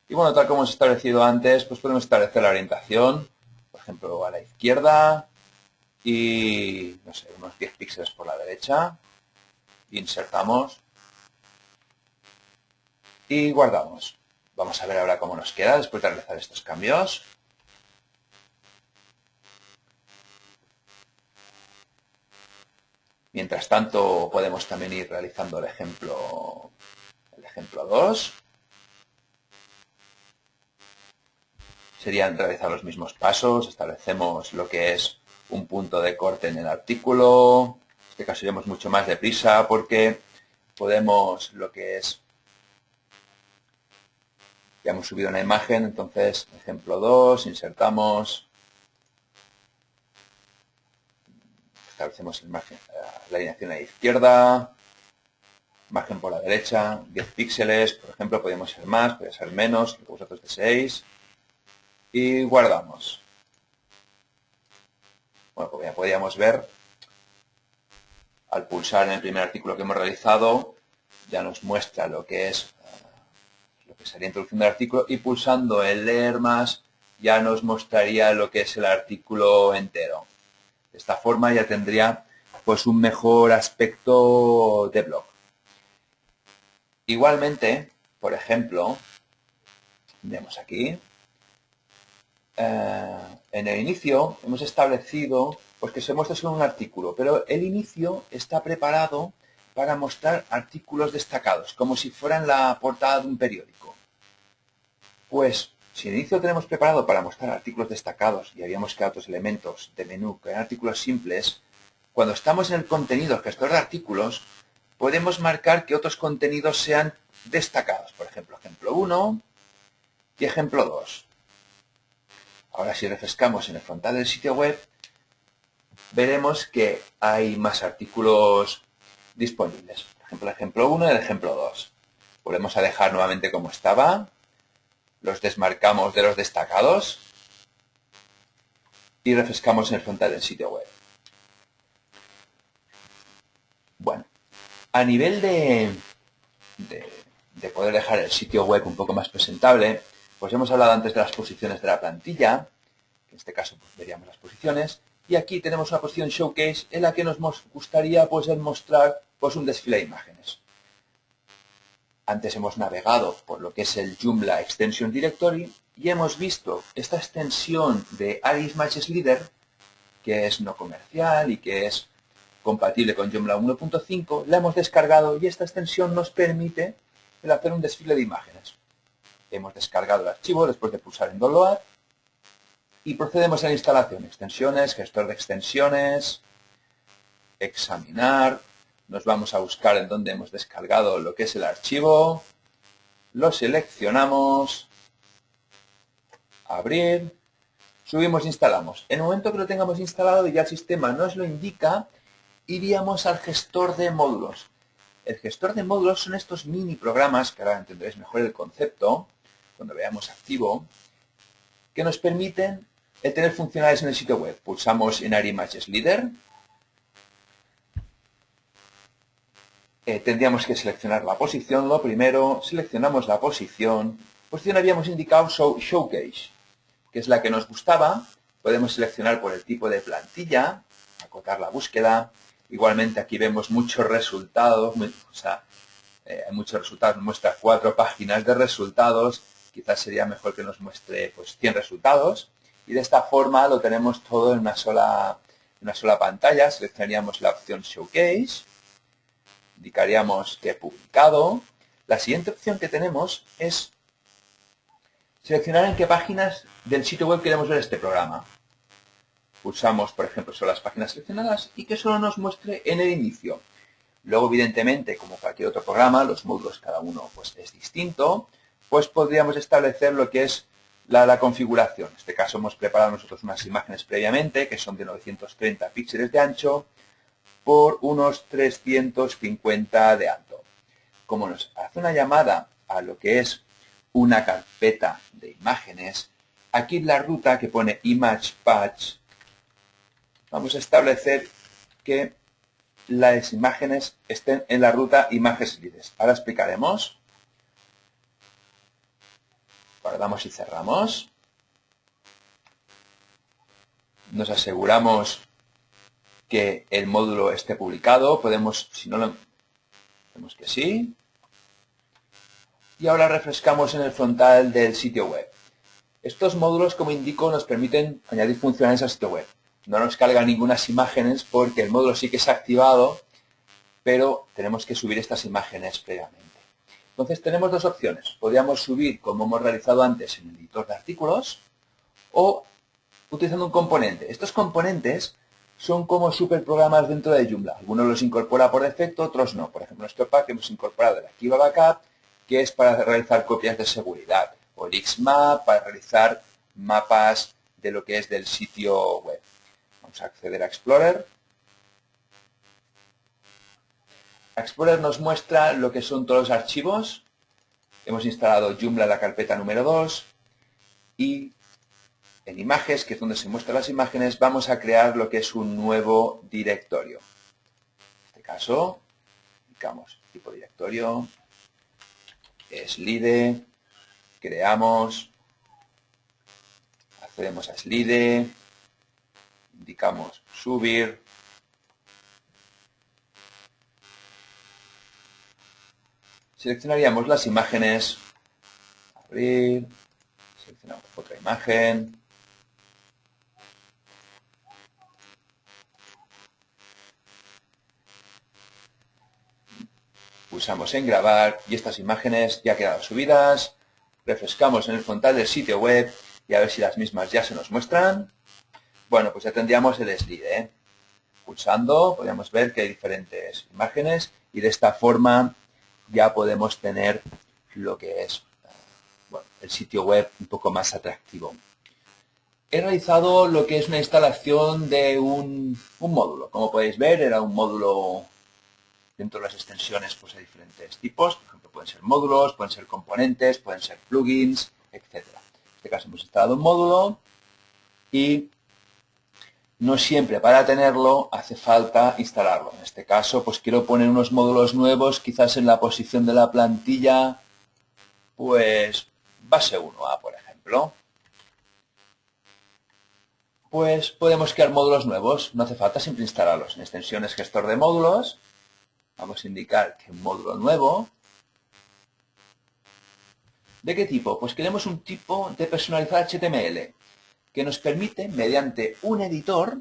Y bueno, tal como hemos establecido antes, pues podemos establecer la orientación. Por ejemplo, a la izquierda y, no sé, unos 10 píxeles por la derecha. Insertamos y guardamos. Vamos a ver ahora cómo nos queda después de realizar estos cambios. Mientras tanto, podemos también ir realizando el ejemplo 2. Serían realizar los mismos pasos. Establecemos lo que es un punto de corte en el artículo. En este caso iremos mucho más deprisa porque podemos lo que es... Ya hemos subido una imagen, entonces, ejemplo 2, insertamos, establecemos la alineación a la izquierda, margen por la derecha, 10 píxeles, por ejemplo, podemos ser más, puede ser menos, lo que vosotros deseéis, y guardamos. Bueno, como ya podíamos ver, al pulsar en el primer artículo que hemos realizado, ya nos muestra lo que es... lo que sería introducción del artículo, y pulsando el leer más ya nos mostraría lo que es el artículo entero. De esta forma ya tendría pues un mejor aspecto de blog. Igualmente, por ejemplo, vemos aquí, en el inicio hemos establecido pues que se muestra solo un artículo, pero el inicio está preparado para mostrar artículos destacados, como si fueran la portada de un periódico. Pues, si el inicio lo tenemos preparado para mostrar artículos destacados y habíamos creado otros elementos de menú que eran artículos simples, cuando estamos en el contenido, el gestor de artículos, podemos marcar que otros contenidos sean destacados. Por ejemplo, ejemplo 1 y ejemplo 2. Ahora, si refrescamos en el frontal del sitio web, veremos que hay más artículos disponibles. Por ejemplo, el ejemplo 1 y el ejemplo 2. Volvemos a dejar nuevamente como estaba. Los desmarcamos de los destacados y refrescamos en el frontal del sitio web. Bueno, a nivel de poder dejar el sitio web un poco más presentable, pues hemos hablado antes de las posiciones de la plantilla, que en este caso pues, veríamos las posiciones, y aquí tenemos una posición Showcase en la que nos gustaría pues, mostrar pues, un desfile de imágenes. Antes hemos navegado por lo que es el Joomla Extension Directory y hemos visto esta extensión de Add Images Leader, que es no comercial y que es compatible con Joomla 1.5, la hemos descargado y esta extensión nos permite el hacer un desfile de imágenes. Hemos descargado el archivo después de pulsar en Download y procedemos a la instalación. Extensiones, gestor de extensiones, examinar. Nos vamos a buscar en donde hemos descargado lo que es el archivo. Lo seleccionamos. Abrir. Subimos e instalamos. En el momento que lo tengamos instalado y ya el sistema nos lo indica, iríamos al gestor de módulos. El gestor de módulos son estos mini programas, que ahora entenderéis mejor el concepto, cuando veamos activo, que nos permiten tener funcionalidades en el sitio web. Pulsamos en Add Images Leader. Tendríamos que seleccionar la posición. Lo primero, seleccionamos la posición. Posición habíamos indicado Showcase, que es la que nos gustaba. Podemos seleccionar por el tipo de plantilla, acotar la búsqueda. Igualmente aquí vemos muchos resultados, hay muchos resultados, nos muestra 4 páginas de resultados. Quizás sería mejor que nos muestre pues, 100 resultados. Y de esta forma lo tenemos todo en una sola pantalla. Seleccionaríamos la opción Showcase. Indicaríamos que he publicado. La siguiente opción que tenemos es seleccionar en qué páginas del sitio web queremos ver este programa. Pulsamos, por ejemplo, sobre las páginas seleccionadas y que solo nos muestre en el inicio. Luego, evidentemente, como cualquier otro programa, los módulos cada uno pues, es distinto, pues podríamos establecer lo que es la configuración. En este caso hemos preparado nosotros unas imágenes previamente que son de 930 píxeles de ancho por unos 350 de alto. Como nos hace una llamada a lo que es una carpeta de imágenes, aquí en la ruta que pone Image Patch, vamos a establecer que las imágenes estén en la ruta imágenes líderes. Ahora explicaremos. Guardamos y cerramos. Nos aseguramos que el módulo esté publicado. Podemos, si no lo vemos que sí. Y ahora refrescamos en el frontal del sitio web. Estos módulos, como indico, nos permiten añadir funciones al sitio web. No nos cargan ninguna imágenes porque el módulo sí que se ha activado, pero tenemos que subir estas imágenes previamente. Entonces tenemos dos opciones. Podríamos subir, como hemos realizado antes, en el editor de artículos o utilizando un componente. Estos componentes son como superprogramas dentro de Joomla. Algunos los incorpora por defecto, otros no. Por ejemplo, en nuestro pack hemos incorporado el Akiva Backup, que es para realizar copias de seguridad, o el Xmap para realizar mapas de lo que es del sitio web. Vamos a acceder a Explorer. Explorer nos muestra lo que son todos los archivos. Hemos instalado Joomla en la carpeta número 2 y en imágenes, que es donde se muestran las imágenes, vamos a crear lo que es un nuevo directorio. En este caso, indicamos tipo directorio, slide, creamos, accedemos a slide, indicamos subir, seleccionaríamos las imágenes, abrir, seleccionamos otra imagen, pulsamos en grabar y estas imágenes ya quedan subidas. Refrescamos en el frontal del sitio web y a ver si las mismas ya se nos muestran. Bueno, pues ya tendríamos el slide. Pulsando podemos ver que hay diferentes imágenes y de esta forma ya podemos tener lo que es el sitio web un poco más atractivo. He realizado lo que es una instalación de un módulo. Como podéis ver, era un módulo. Dentro de las extensiones pues hay diferentes tipos, por ejemplo pueden ser módulos, pueden ser componentes, pueden ser plugins, etc. En este caso hemos instalado un módulo y no siempre para tenerlo hace falta instalarlo. En este caso pues quiero poner unos módulos nuevos, quizás en la posición de la plantilla, pues base 1A por ejemplo. Pues podemos crear módulos nuevos, no hace falta siempre instalarlos. En extensiones gestor de módulos, vamos a indicar que un módulo nuevo. ¿De qué tipo? Pues queremos un tipo de personalizar HTML que nos permite, mediante un editor,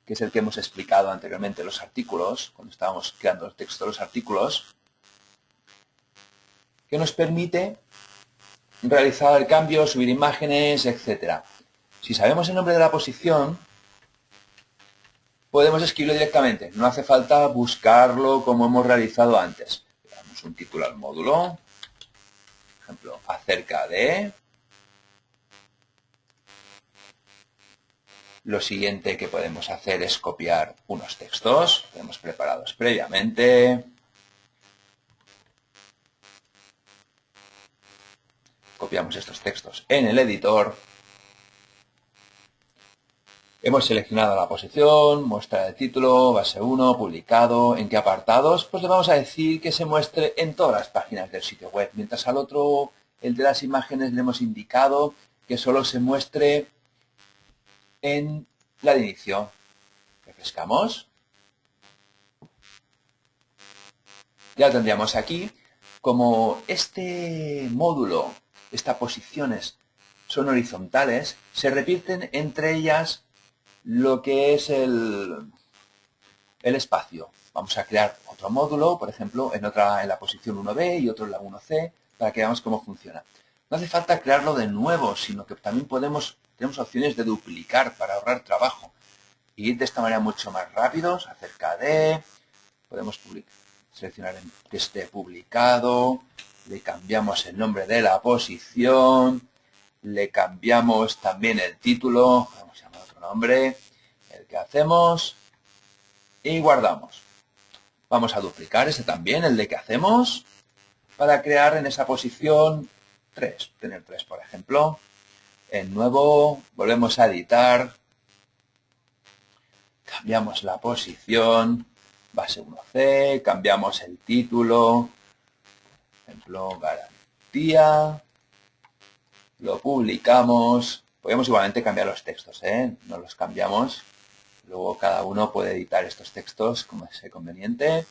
que es el que hemos explicado anteriormente en los artículos, cuando estábamos creando el texto de los artículos, que nos permite realizar cambios, subir imágenes, etc. Si sabemos el nombre de la posición, podemos escribirlo directamente. No hace falta buscarlo como hemos realizado antes. Le damos un título al módulo. Por ejemplo, acerca de. Lo siguiente que podemos hacer es copiar unos textos que hemos preparados previamente. Copiamos estos textos en el editor. Hemos seleccionado la posición, muestra de título, base 1, publicado, en qué apartados. Pues le vamos a decir que se muestre en todas las páginas del sitio web. Mientras al otro, el de las imágenes, le hemos indicado que solo se muestre en la de inicio. Refrescamos. Ya lo tendríamos aquí. Como este módulo, estas posiciones son horizontales, se repiten entre ellas lo que es el espacio. Vamos a crear otro módulo, por ejemplo, en la posición 1B y otro en la 1C, para que veamos cómo funciona. No hace falta crearlo de nuevo, sino que también tenemos opciones de duplicar para ahorrar trabajo. Y de esta manera mucho más rápidos, acerca de, podemos seleccionar que esté publicado, le cambiamos el nombre de la posición, le cambiamos también el título, vamos a llamar otro nombre, el que hacemos, y guardamos. Vamos a duplicar ese también, el de que hacemos, para crear en esa posición 3, tener 3 por ejemplo. En nuevo, volvemos a editar, cambiamos la posición, base 1C, cambiamos el título, por ejemplo, garantía, lo publicamos. Podemos igualmente cambiar los textos, no los cambiamos. Luego cada uno puede editar estos textos como sea conveniente.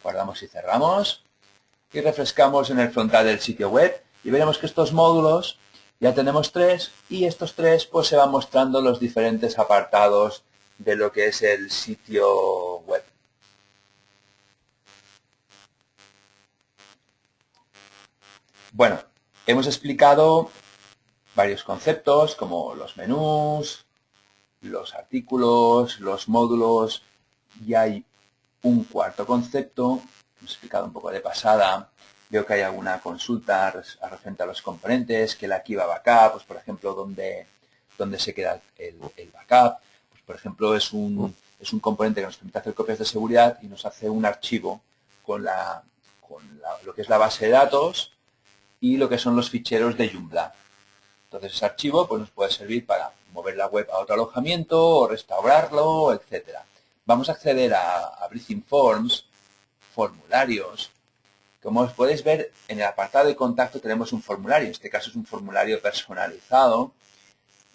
Guardamos y cerramos. Y refrescamos en el frontal del sitio web y veremos que estos módulos ya tenemos 3 y estos 3 pues se van mostrando los diferentes apartados de lo que es el sitio web. Bueno, hemos explicado varios conceptos como los menús, los artículos, los módulos, y hay un cuarto concepto, hemos explicado un poco de pasada. Veo que hay alguna consulta referente a los componentes, que la Kiva Backup, pues por ejemplo, dónde se queda el backup. Pues por ejemplo, es un componente que nos permite hacer copias de seguridad y nos hace un archivo con lo que es la base de datos y lo que son los ficheros de Joomla. Entonces ese archivo pues, nos puede servir para mover la web a otro alojamiento o restaurarlo, etc. Vamos a acceder a Breathing Forms, formularios. Como os podéis ver, en el apartado de contacto tenemos un formulario. En este caso es un formulario personalizado.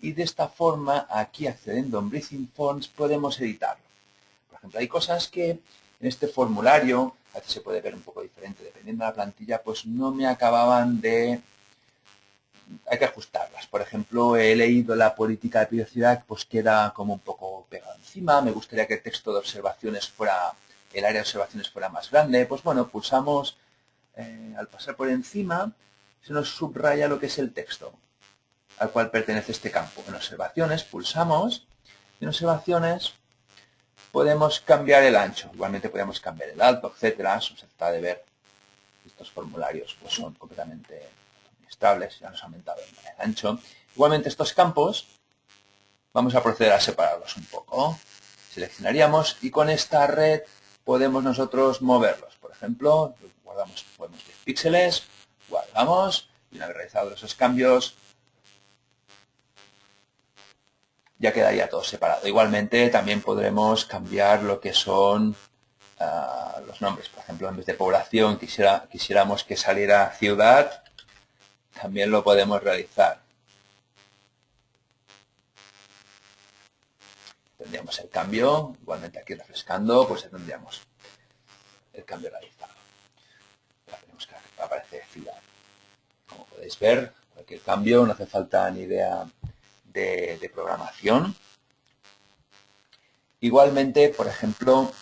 Y de esta forma, aquí accediendo en Breathing Forms, podemos editarlo. Por ejemplo, hay cosas que en este formulario, a veces se puede ver un poco diferente, dependiendo de la plantilla, pues no me acababan de... Hay que ajustarlas. Por ejemplo, he leído la política de privacidad, pues queda como un poco pegado encima. Me gustaría que el texto de observaciones fuera, el área de observaciones fuera más grande. Pues bueno, pulsamos, al pasar por encima, se nos subraya lo que es el texto al cual pertenece este campo. En observaciones pulsamos y en observaciones podemos cambiar el ancho. Igualmente podemos cambiar el alto, etcétera. Se trata de ver estos formularios pues son completamente administrables, ya nos ha aumentado el ancho. Igualmente estos campos vamos a proceder a separarlos un poco. Seleccionaríamos y con esta red podemos nosotros moverlos. Por ejemplo, guardamos, podemos 10 píxeles, guardamos y una vez realizados esos cambios ya quedaría todo separado. Igualmente también podremos cambiar lo que son los nombres. Por ejemplo, en vez de población quisiéramos que saliera ciudad, también lo podemos realizar. Tendríamos el cambio, igualmente aquí refrescando, pues ya tendríamos el cambio realizado. Ya tenemos que aparecer ciudad. Como podéis ver, cualquier cambio, no hace falta ni idea de programación. Igualmente, por ejemplo,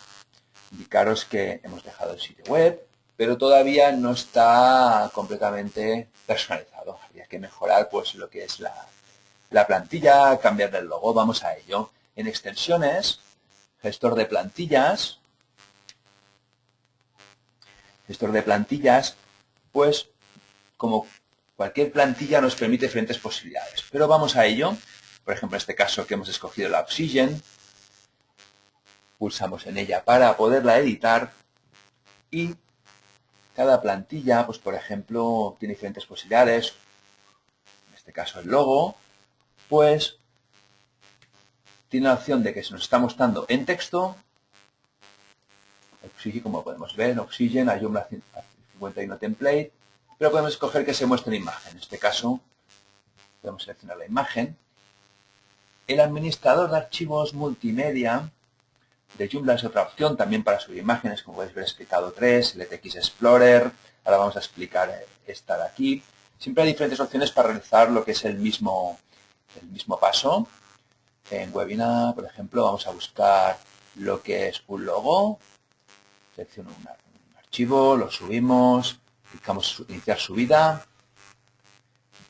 indicaros que hemos dejado el sitio web, pero todavía no está completamente personalizado. Habría que mejorar pues lo que es la plantilla, cambiar el logo, vamos a ello. En extensiones, gestor de plantillas, pues como cualquier plantilla nos permite diferentes posibilidades, pero vamos a ello. Por ejemplo, en este caso que hemos escogido la Oxygen, pulsamos en ella para poderla editar y cada plantilla, pues por ejemplo, tiene diferentes posibilidades. En este caso el logo, pues tiene la opción de que se nos está mostrando en texto. Oxygen, como podemos ver, Oxygen, hay Joomla 51 template, pero podemos escoger que se muestre en imagen. En este caso, podemos seleccionar la imagen. El administrador de archivos multimedia de Joomla es otra opción también para subir imágenes, como podéis ver explicado 3, el ETX Explorer. Ahora vamos a explicar esta de aquí. Siempre hay diferentes opciones para realizar lo que es el mismo paso. En Webinar, por ejemplo, vamos a buscar lo que es un logo. Selecciono un archivo, lo subimos, clicamos iniciar subida.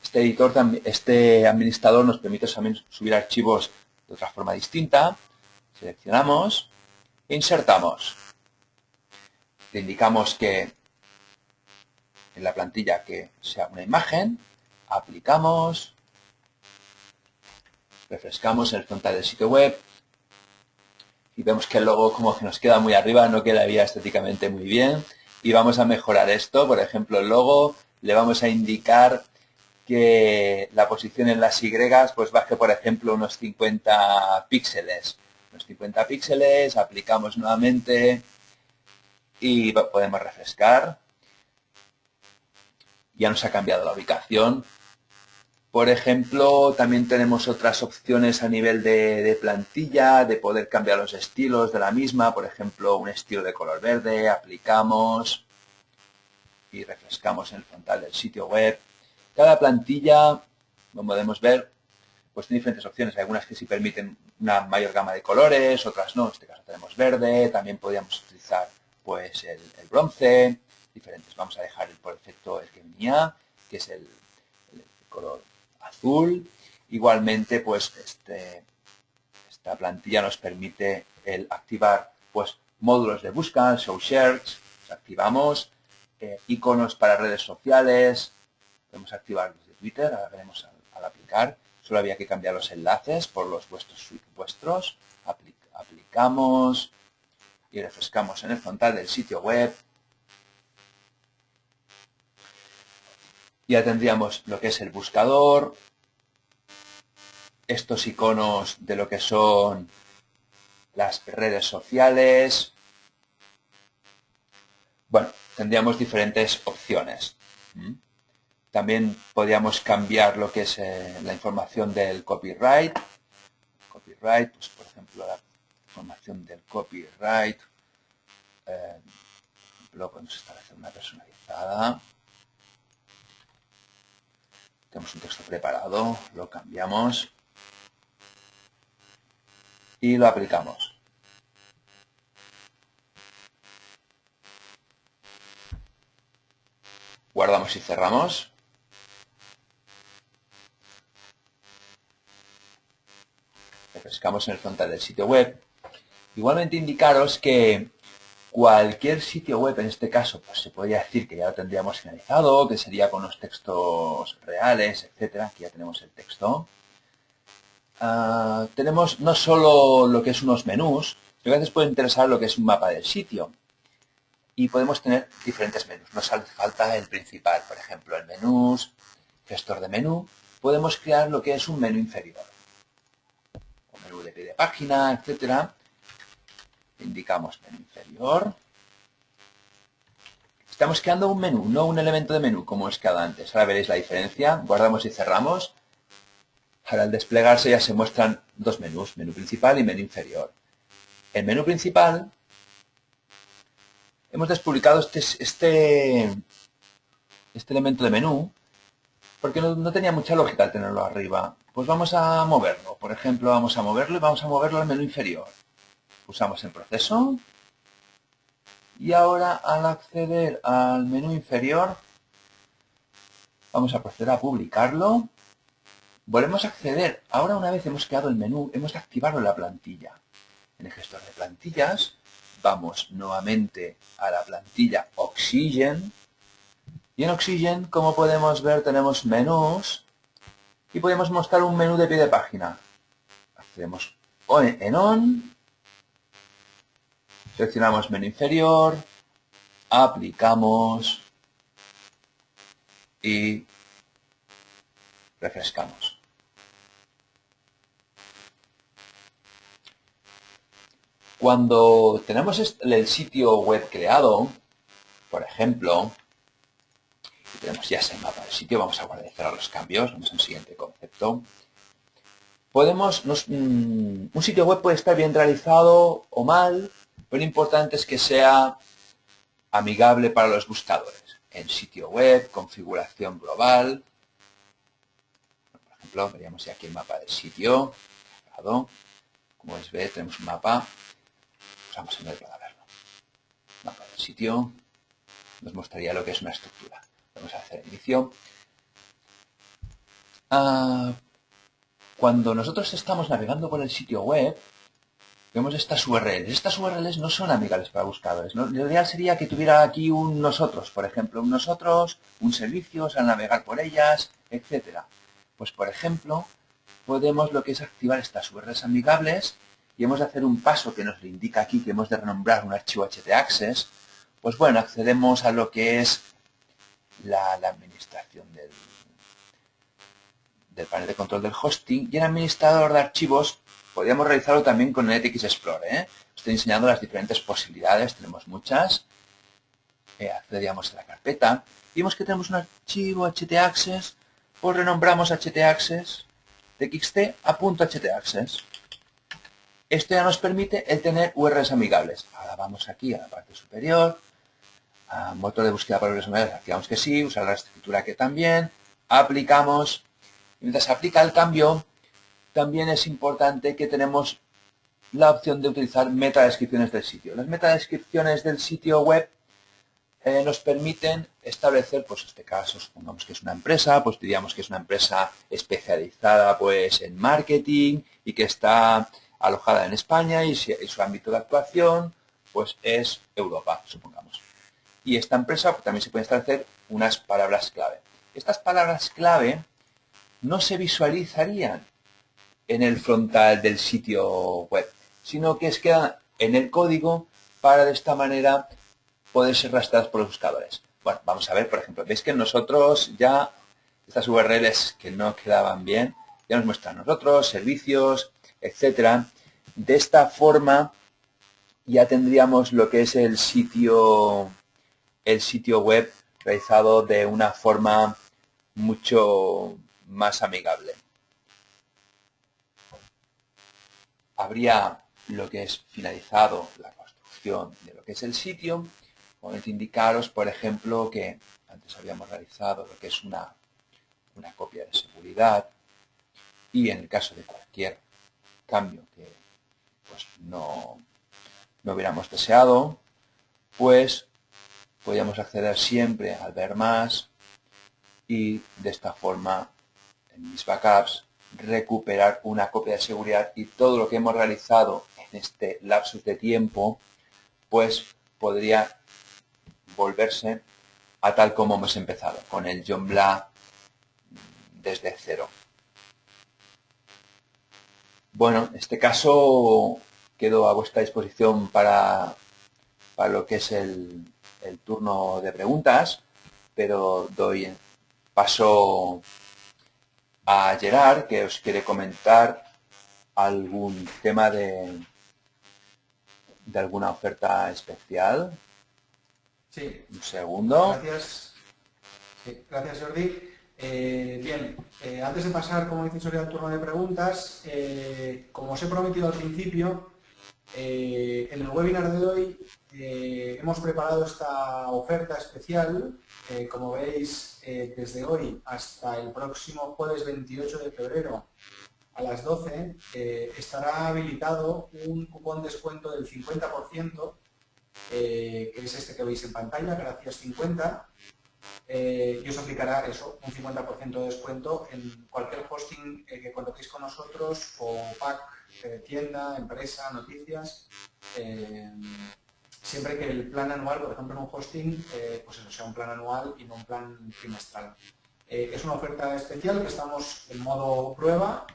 Este administrador nos permite también subir archivos de otra forma distinta. Seleccionamos e insertamos. Le indicamos que en la plantilla que sea una imagen, aplicamos Refrescamos el frontal del sitio web y vemos que el logo como que nos queda muy arriba, no quedaría estéticamente muy bien. Y vamos a mejorar esto. Por ejemplo, el logo le vamos a indicar que la posición en las Y pues baje, por ejemplo, unos 50 píxeles. Unos 50 píxeles, aplicamos nuevamente y podemos refrescar. Ya nos ha cambiado la ubicación. Por ejemplo, también tenemos otras opciones a nivel de plantilla, de poder cambiar los estilos de la misma. Por ejemplo, un estilo de color verde, aplicamos y refrescamos en el frontal del sitio web. Cada plantilla, como podemos ver, pues tiene diferentes opciones. Hay algunas que sí permiten una mayor gama de colores, otras no. En este caso tenemos verde. También podríamos utilizar pues el bronce, diferentes. Vamos a dejar por defecto el que venía, que es el color azul. Igualmente, pues esta plantilla nos permite el activar pues módulos de búsqueda, show search, activamos iconos para redes sociales, podemos activar desde Twitter, ahora veremos al aplicar. Solo había que cambiar los enlaces por los vuestros. Aplicamos y refrescamos en el frontal del sitio web. Ya tendríamos lo que es el buscador, estos iconos de lo que son las redes sociales. Bueno, tendríamos diferentes opciones. También podríamos cambiar lo que es la información del copyright. Copyright, pues por ejemplo, la información del copyright. Por ejemplo, podemos establecer una personalizada. Tenemos un texto preparado, lo cambiamos y lo aplicamos. Guardamos y cerramos. Refrescamos en el frontal del sitio web. Igualmente indicaros que cualquier sitio web, en este caso, pues se podría decir que ya lo tendríamos finalizado, que sería con los textos reales, etcétera. Aquí ya tenemos el texto. Tenemos no solo lo que es unos menús, sino que a veces puede interesar lo que es un mapa del sitio. Y podemos tener diferentes menús. Nos hace falta el principal, por ejemplo, el menús, gestor de menú. Podemos crear lo que es un menú inferior. Un menú de pie de página, etcétera. Indicamos menú inferior. Estamos creando un menú, no un elemento de menú como es cada antes. Ahora veréis la diferencia. Guardamos y cerramos. Ahora al desplegarse ya se muestran dos menús, menú principal y menú inferior. El menú principal, hemos despublicado este elemento de menú porque no tenía mucha lógica al tenerlo arriba. Pues vamos a moverlo. Por ejemplo, vamos a moverlo y vamos a moverlo al menú inferior. Pulsamos en proceso. Y ahora al acceder al menú inferior, vamos a proceder a publicarlo. Volvemos a acceder. Ahora una vez hemos creado el menú, hemos de activarlo en la plantilla. En el gestor de plantillas, vamos nuevamente a la plantilla Oxygen. Y en Oxygen, como podemos ver, tenemos menús y podemos mostrar un menú de pie de página. Accedemos en On, seleccionamos menú inferior, aplicamos y refrescamos. Cuando tenemos el sitio web creado, por ejemplo, tenemos ya ese mapa del sitio, vamos a guardar y cerrar los cambios, vamos al siguiente concepto. Un sitio web puede estar bien realizado o mal, pero lo importante es que sea amigable para los buscadores. En sitio web, configuración global. Por ejemplo, veríamos aquí el mapa del sitio. Como podéis ver, tenemos un mapa. Vamos a ver para verlo. Mapa del sitio. Nos mostraría lo que es una estructura. Vamos a hacer inicio. Cuando nosotros estamos navegando por el sitio web, vemos estas URLs. Estas URLs no son amigables para buscadores, ¿no? Lo ideal sería que tuviera aquí un nosotros, por ejemplo, un nosotros, un servicios al navegar por ellas, etcétera. Pues, por ejemplo, podemos lo que es activar estas URLs amigables y hemos de hacer un paso que nos lo indica aquí, que hemos de renombrar un archivo htaccess. Pues bueno, accedemos a lo que es la administración del panel de control del hosting, y en administrador de archivos podríamos realizarlo también con NetX Explorer, ¿eh? Estoy enseñando las diferentes posibilidades, tenemos muchas. Accedíamos a la carpeta, vimos que tenemos un archivo htaccess, pues renombramos htaccess txt a .htaccess. Esto ya nos permite el tener URLs amigables. Ahora vamos aquí a la parte superior, a motor de búsqueda para URLs amigables, activamos que sí, usar la escritura que también, aplicamos. Mientras se aplica el cambio, también es importante que tenemos la opción de utilizar metadescripciones del sitio. Las metadescripciones del sitio web nos permiten establecer, pues en este caso, supongamos que es una empresa, pues diríamos que es una empresa especializada pues en marketing y que está alojada en España y su ámbito de actuación pues es Europa, supongamos. Y esta empresa pues, también se pueden establecer unas palabras clave. Estas palabras clave no se visualizarían en el frontal del sitio web, sino que quedan en el código para de esta manera poder ser rastreadas por los buscadores. Bueno, vamos a ver, por ejemplo, veis que nosotros ya estas URLs que no quedaban bien, ya nos muestran nosotros, servicios, etcétera. De esta forma ya tendríamos lo que es el sitio web realizado de una forma mucho más amigable. Habría lo que es finalizado la construcción de lo que es el sitio. Podemos indicaros, por ejemplo, que antes habíamos realizado lo que es una copia de seguridad y en el caso de cualquier cambio que pues, no hubiéramos deseado, pues podíamos acceder siempre al ver más y de esta forma en mis backups recuperar una copia de seguridad y todo lo que hemos realizado en este lapsus de tiempo pues podría volverse a tal como hemos empezado, con el Joomla desde cero. Bueno, en este caso quedo a vuestra disposición para lo que es el turno de preguntas, pero doy paso a Gerard, que os quiere comentar algún tema de alguna oferta especial. Sí. Un segundo. Gracias. Sí, gracias, Jordi. Bien, antes de pasar, como dices, al turno de preguntas, como os he prometido al principio, en el webinar de hoy hemos preparado esta oferta especial. Como veis, desde hoy hasta el próximo jueves 28 de febrero a las 12 estará habilitado un cupón descuento del 50%, que es este que veis en pantalla, gracias 50, y os aplicará eso, un 50% de descuento en cualquier hosting que contratéis con nosotros, o pack, tienda, empresa, noticias, siempre que el plan anual, por ejemplo en un hosting, pues eso sea un plan anual y no un plan trimestral. Es una oferta especial que estamos en modo prueba,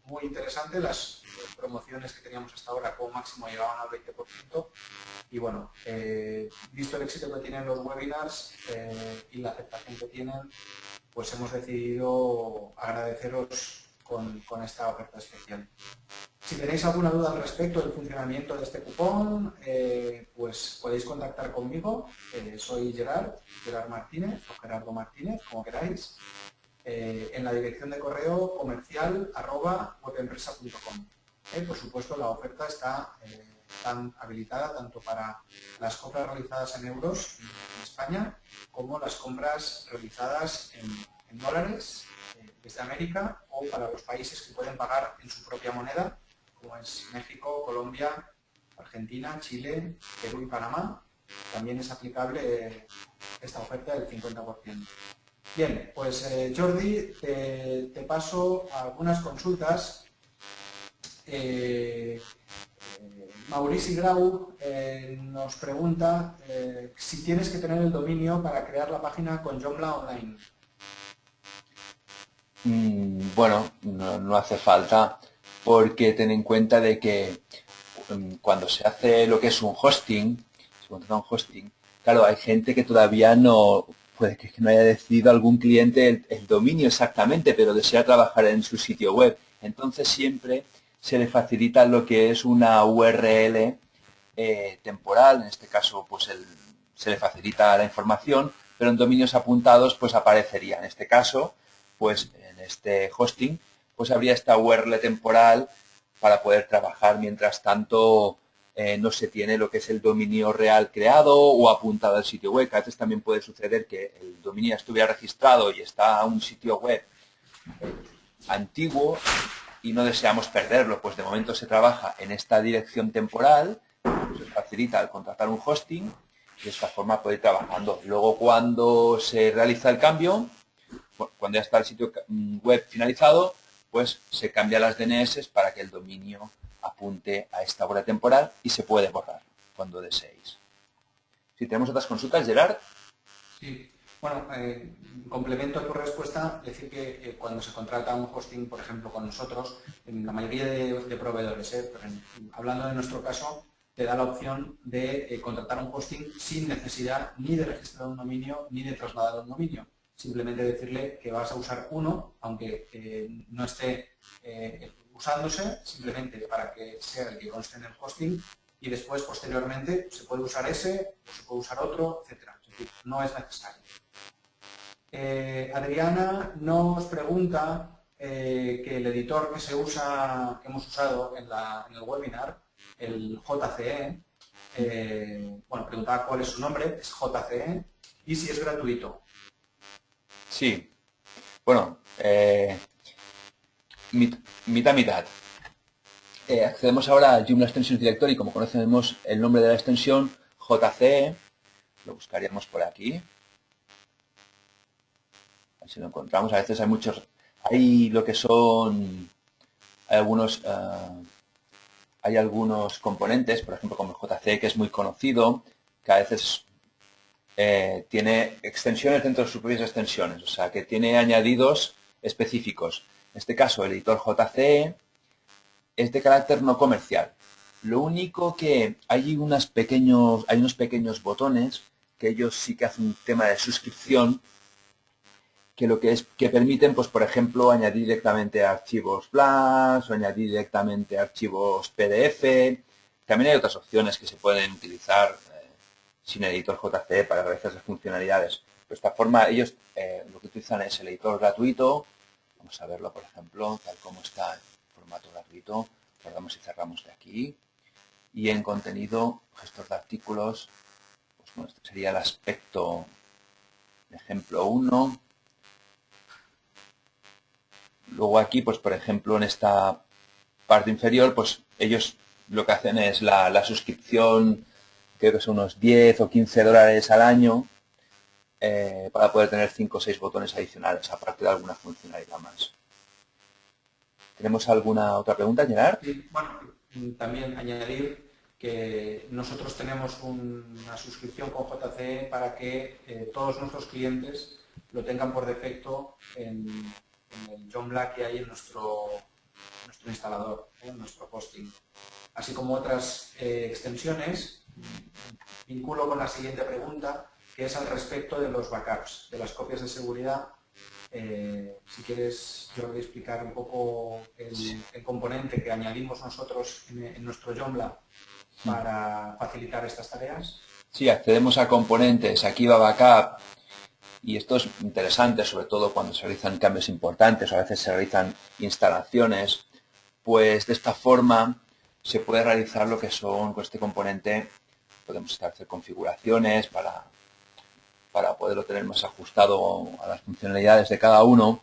muy interesante. Las promociones que teníamos hasta ahora como máximo llegaban al 20%, y bueno, visto el éxito que tienen los webinars y la aceptación que tienen, pues hemos decidido agradeceros con esta oferta especial. Si tenéis alguna duda al respecto del funcionamiento de este cupón, pues podéis contactar conmigo. Soy Gerard Martínez o Gerardo Martínez, como queráis, en la dirección de correo comercial@webempresa.com. Por supuesto, la oferta está habilitada tanto para las compras realizadas en euros en España como las compras realizadas en dólares desde América, o para los países que pueden pagar en su propia moneda, como es México, Colombia, Argentina, Chile, Perú y Panamá. También es aplicable esta oferta del 50%. Bien, pues Jordi, te paso a algunas consultas. Maurici Grau nos pregunta si tienes que tener el dominio para crear la página con Joomla Online. Bueno, no hace falta, porque ten en cuenta de que cuando se hace lo que es un hosting, se contrata un hosting, claro, hay gente que todavía no, puede que no haya decidido algún cliente el dominio exactamente, pero desea trabajar en su sitio web. Entonces siempre se le facilita lo que es una URL temporal, en este caso pues se le facilita la información, pero en dominios apuntados pues aparecería. En este caso, pues en este hosting, pues habría esta URL temporal para poder trabajar mientras tanto no se tiene lo que es el dominio real creado o apuntado al sitio web. A veces también puede suceder que el dominio estuviera registrado y está un sitio web antiguo y no deseamos perderlo, pues de momento se trabaja en esta dirección temporal, se facilita al contratar un hosting y de esta forma puede ir trabajando. Luego cuando se realiza el cambio, cuando ya está el sitio web finalizado, pues se cambia las DNS para que el dominio apunte a esta hora temporal y se puede borrar cuando deseéis. Si tenemos otras consultas, Gerard. Sí, bueno, complemento a tu respuesta, decir que cuando se contrata un hosting, por ejemplo, con nosotros, en la mayoría de proveedores, hablando de nuestro caso, te da la opción de contratar un hosting sin necesidad ni de registrar un dominio ni de trasladar un dominio. Simplemente decirle que vas a usar uno, aunque no esté usándose, simplemente para que sea el que conste en el hosting y después, posteriormente, se puede usar ese o se puede usar otro, etcétera. Es decir, no es necesario. Adriana nos pregunta que el editor que se usa, que hemos usado en el webinar, el JCE, bueno, preguntaba cuál es su nombre, es JCE, y si es gratuito. Sí. Bueno, mitad. Accedemos ahora a Joomla Extension Directory y como conocemos el nombre de la extensión, JCE, lo buscaríamos por aquí. A ver si lo encontramos. A veces hay lo que son, hay algunos componentes, por ejemplo como el JCE, que es muy conocido, que a veces tiene extensiones dentro de sus propias extensiones, o sea, que tiene añadidos específicos. En este caso, el editor JCE es de carácter no comercial. Lo único que hay unos pequeños botones que ellos sí que hacen un tema de suscripción que lo que es que permiten, pues por ejemplo, añadir directamente archivos Flash o añadir directamente archivos PDF. También hay otras opciones que se pueden utilizar sin editor JCE para realizar esas funcionalidades. De esta forma, ellos lo que utilizan es el editor gratuito. Vamos a verlo, por ejemplo, tal como está en formato gratuito. Guardamos y cerramos de aquí. Y en contenido, gestor de artículos, pues bueno, este sería el aspecto de ejemplo 1. Luego aquí, pues por ejemplo, en esta parte inferior, pues ellos lo que hacen es la suscripción, creo que son unos 10 o 15 dólares al año, para poder tener 5 o 6 botones adicionales, aparte de alguna funcionalidad más. ¿Tenemos alguna otra pregunta, Gerard? Sí, bueno, también añadir que nosotros tenemos una suscripción con JCE para que todos nuestros clientes lo tengan por defecto en el Joomla que hay en nuestro instalador, en nuestro hosting. Así como otras extensiones, vinculo con la siguiente pregunta, que es al respecto de los backups, de las copias de seguridad. Si quieres, yo voy a explicar un poco el componente que añadimos nosotros en nuestro Joomla para facilitar estas tareas. Sí, accedemos a componentes, aquí va Backup, y esto es interesante, sobre todo cuando se realizan cambios importantes, o a veces se realizan instalaciones, pues de esta forma se puede realizar lo que son con este componente, podemos hacer configuraciones para poderlo tener más ajustado a las funcionalidades de cada uno,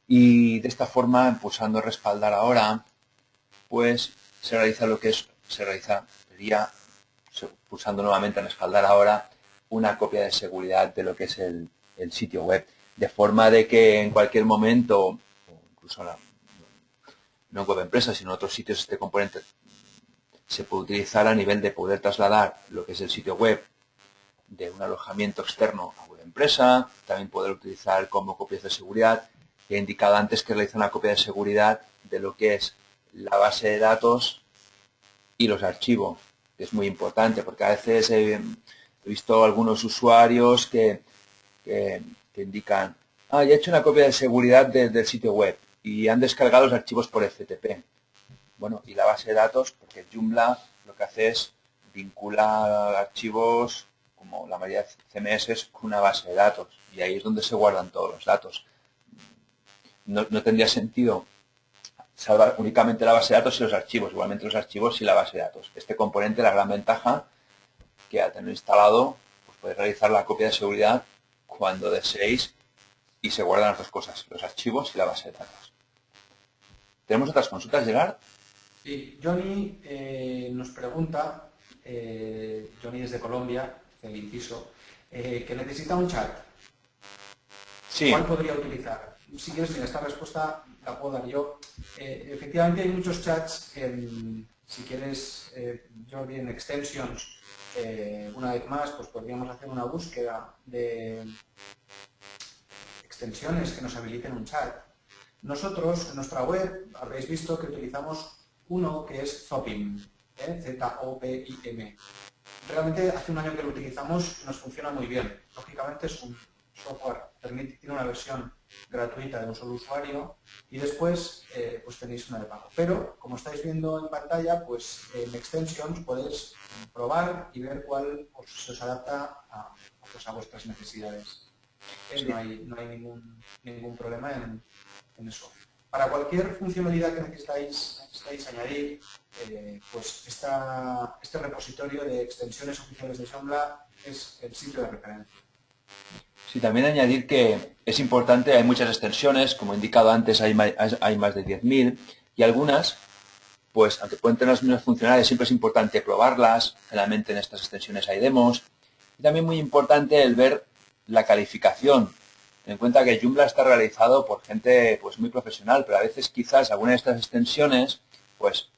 y de esta forma, pulsando respaldar ahora, pues se realiza lo que es, sería pulsando nuevamente en respaldar ahora una copia de seguridad de lo que es el sitio web, de forma de que en cualquier momento, incluso no en web empresa, sino en otros sitios, este componente se puede utilizar a nivel de poder trasladar lo que es el sitio web de un alojamiento externo a web empresa, también poder utilizar como copias de seguridad que he indicado antes que realiza una copia de seguridad de lo que es la base de datos y los archivos, que es muy importante, porque a veces he visto algunos usuarios que indican, ya he hecho una copia de seguridad del sitio web y han descargado los archivos por FTP. Bueno, y la base de datos, porque Joomla lo que hace es vincular archivos, como la mayoría de CMS, con una base de datos. Y ahí es donde se guardan todos los datos. No tendría sentido salvar únicamente la base de datos y los archivos, igualmente los archivos y la base de datos. Este componente, la gran ventaja, que al tener instalado, pues podéis realizar la copia de seguridad cuando deseéis y se guardan las dos cosas, los archivos y la base de datos. ¿Tenemos otras consultas, Gerard? Sí, Johnny nos pregunta, Johnny es de Colombia, del inciso, que necesita un chat. Sí. ¿Cuál podría utilizar? Si quieres, mira, esta respuesta la puedo dar yo. Efectivamente hay muchos chats, si quieres, Jordi, en extensions, una vez más, pues podríamos hacer una búsqueda de extensiones que nos habiliten un chat. Nosotros, en nuestra web, habréis visto que utilizamos uno que es Zopim, Z-O-P-I-M. Realmente hace un año que lo utilizamos y nos funciona muy bien. Lógicamente es un software, tiene una versión gratuita de un solo usuario y después pues tenéis una de pago. Pero, como estáis viendo en pantalla, pues en Extensions podéis probar y ver cuál se os adapta pues, a vuestras necesidades. Sí. No hay ningún problema en eso. Para cualquier funcionalidad que necesitáis añadir, pues este repositorio de extensiones oficiales de Joomla es el sitio de referencia. Sí, también añadir que es importante, hay muchas extensiones, como he indicado antes, hay más de 10.000 y algunas, pues aunque pueden tener las mismas funcionalidades, siempre es importante probarlas. Generalmente en estas extensiones hay demos. Y también muy importante el ver la calificación. Ten en cuenta que Joomla está realizado por gente pues muy profesional, pero a veces quizás alguna de estas extensiones pues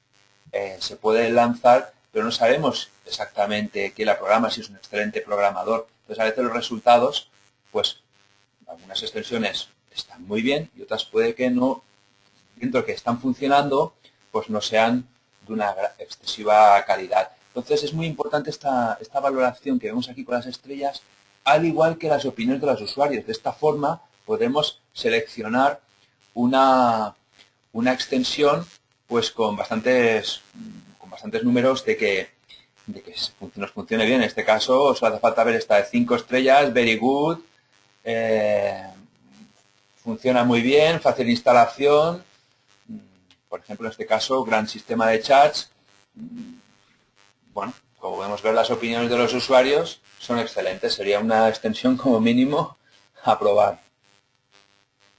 se puede lanzar, pero no sabemos exactamente quién la programa, si es un excelente programador. Entonces a veces los resultados, pues algunas extensiones están muy bien y otras puede que no, dentro de que están funcionando, pues no sean de una excesiva calidad. Entonces es muy importante esta valoración que vemos aquí con las estrellas, al igual que las opiniones de los usuarios. De esta forma podemos seleccionar una extensión pues con bastantes números de que nos funcione bien. En este caso solo hace falta ver esta de 5 estrellas, very good, funciona muy bien, fácil instalación. Por ejemplo, en este caso, gran sistema de chats. Bueno, como podemos ver, las opiniones de los usuarios son excelentes. Sería una extensión como mínimo a probar.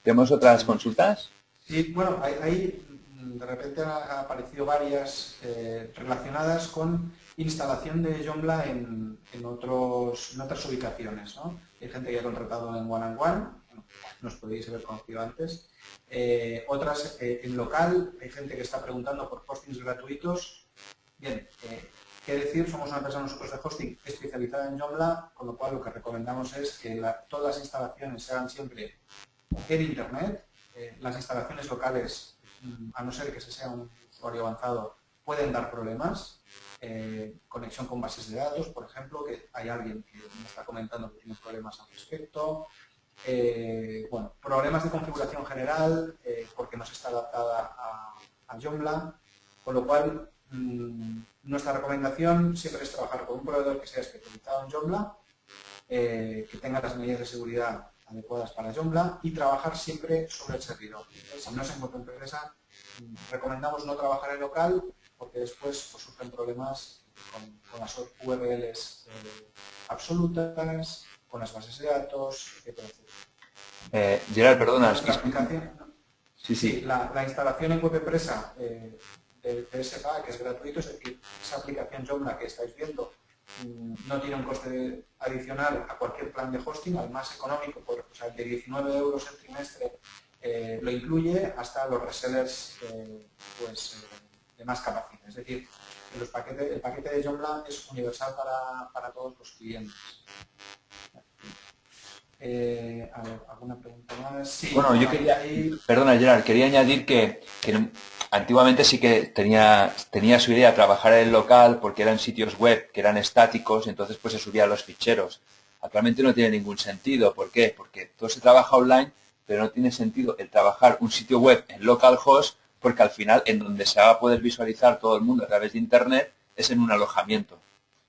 ¿Tenemos otras consultas? Sí, bueno, hay de repente han aparecido varias relacionadas con instalación de Joomla en otras ubicaciones, ¿no? Hay gente que ha contratado en One and One, nos podéis haber conocido antes. Otras en local, hay gente que está preguntando por hostings gratuitos. Bien, qué decir, somos una empresa nosotros de hosting especializada en Joomla, con lo cual lo que recomendamos es que todas las instalaciones se hagan siempre en Internet. Las instalaciones locales, a no ser que se sea un usuario avanzado, pueden dar problemas. Conexión con bases de datos, por ejemplo, que hay alguien que me está comentando que tiene problemas al respecto. Bueno, problemas de configuración general, porque no se está adaptada a Joomla, con lo cual nuestra recomendación siempre es trabajar con un proveedor que sea especializado en Joomla, que tenga las medidas de seguridad adecuadas para Joomla y trabajar siempre sobre el servidor. Si no se encuentra en empresa, recomendamos no trabajar en local porque después pues, surgen problemas con las URLs absolutas, con las bases de datos, etc. Gerard, perdona. Sí, la instalación en web empresa de SPA, que es gratuito, es decir, esa aplicación Joomla que estáis viendo no tiene un coste adicional a cualquier plan de hosting, al más económico, o sea, el de 19 euros el trimestre lo incluye hasta los resellers de más capacidad. Es decir, el paquete de Joomla es universal para todos los clientes. A ver, ¿alguna pregunta más? Sí, Bueno, yo bueno, quería, ahí... perdona Gerard, quería añadir que antiguamente sí que tenía su idea trabajar en el local porque eran sitios web que eran estáticos, entonces pues se subían los ficheros. Actualmente no tiene ningún sentido. ¿Por qué? Porque todo se trabaja online, pero no tiene sentido el trabajar un sitio web en localhost porque al final en donde se va a poder visualizar todo el mundo a través de internet es en un alojamiento.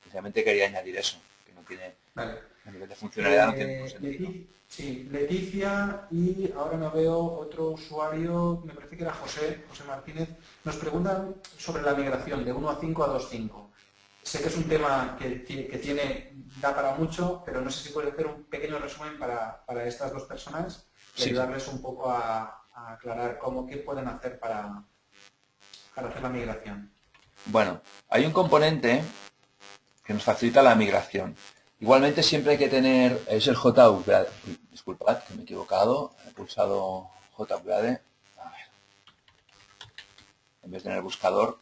Precisamente quería añadir eso, que no tiene, Vale. a nivel de funcionalidad no tiene ningún sentido. Sí, Leticia y ahora no veo otro usuario, me parece que era José Martínez, nos preguntan sobre la migración de 1.5 a 2.5. Sé que es un tema que da para mucho, pero no sé si puede hacer un pequeño resumen para estas dos personas y Sí, sí. ayudarles un poco a aclarar qué pueden hacer para hacer la migración. Bueno, hay un componente que nos facilita la migración. Igualmente siempre hay que tener, es el JUpgrade. Disculpad que me he equivocado, he pulsado JUpgrade. A ver, en vez de en el buscador,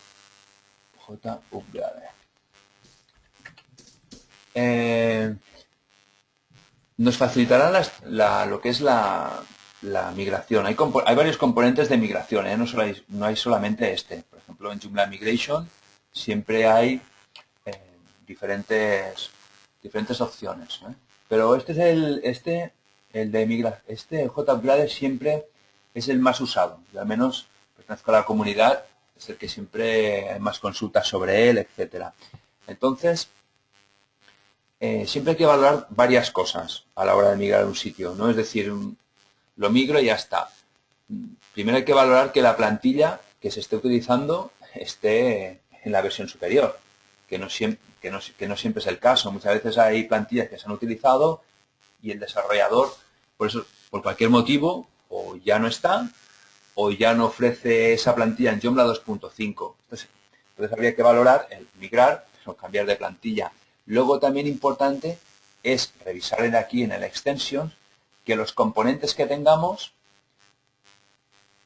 JUpgrade. Eh, Nos facilitará lo que es la migración. Hay varios componentes de migración, ¿eh? No hay solamente este. Por ejemplo, en Joomla Migration siempre hay eh, diferentes opciones, ¿eh? Pero este es el de migración, el JUpgrade siempre es el más usado. Yo al menos pertenezco a la comunidad, es el que siempre hay más consultas sobre él, etcétera. Entonces, siempre hay que valorar varias cosas a la hora de migrar a un sitio, ¿no? Es decir, lo migro y ya está. Primero hay que valorar que la plantilla que se esté utilizando esté en la versión superior, que no siempre es el caso. Muchas veces hay plantillas que se han utilizado y el desarrollador, por cualquier motivo, o ya no está, o ya no ofrece esa plantilla en Joomla 2.5. Entonces habría que valorar el migrar o cambiar de plantilla. Luego también importante es revisar aquí en el extension que los componentes que tengamos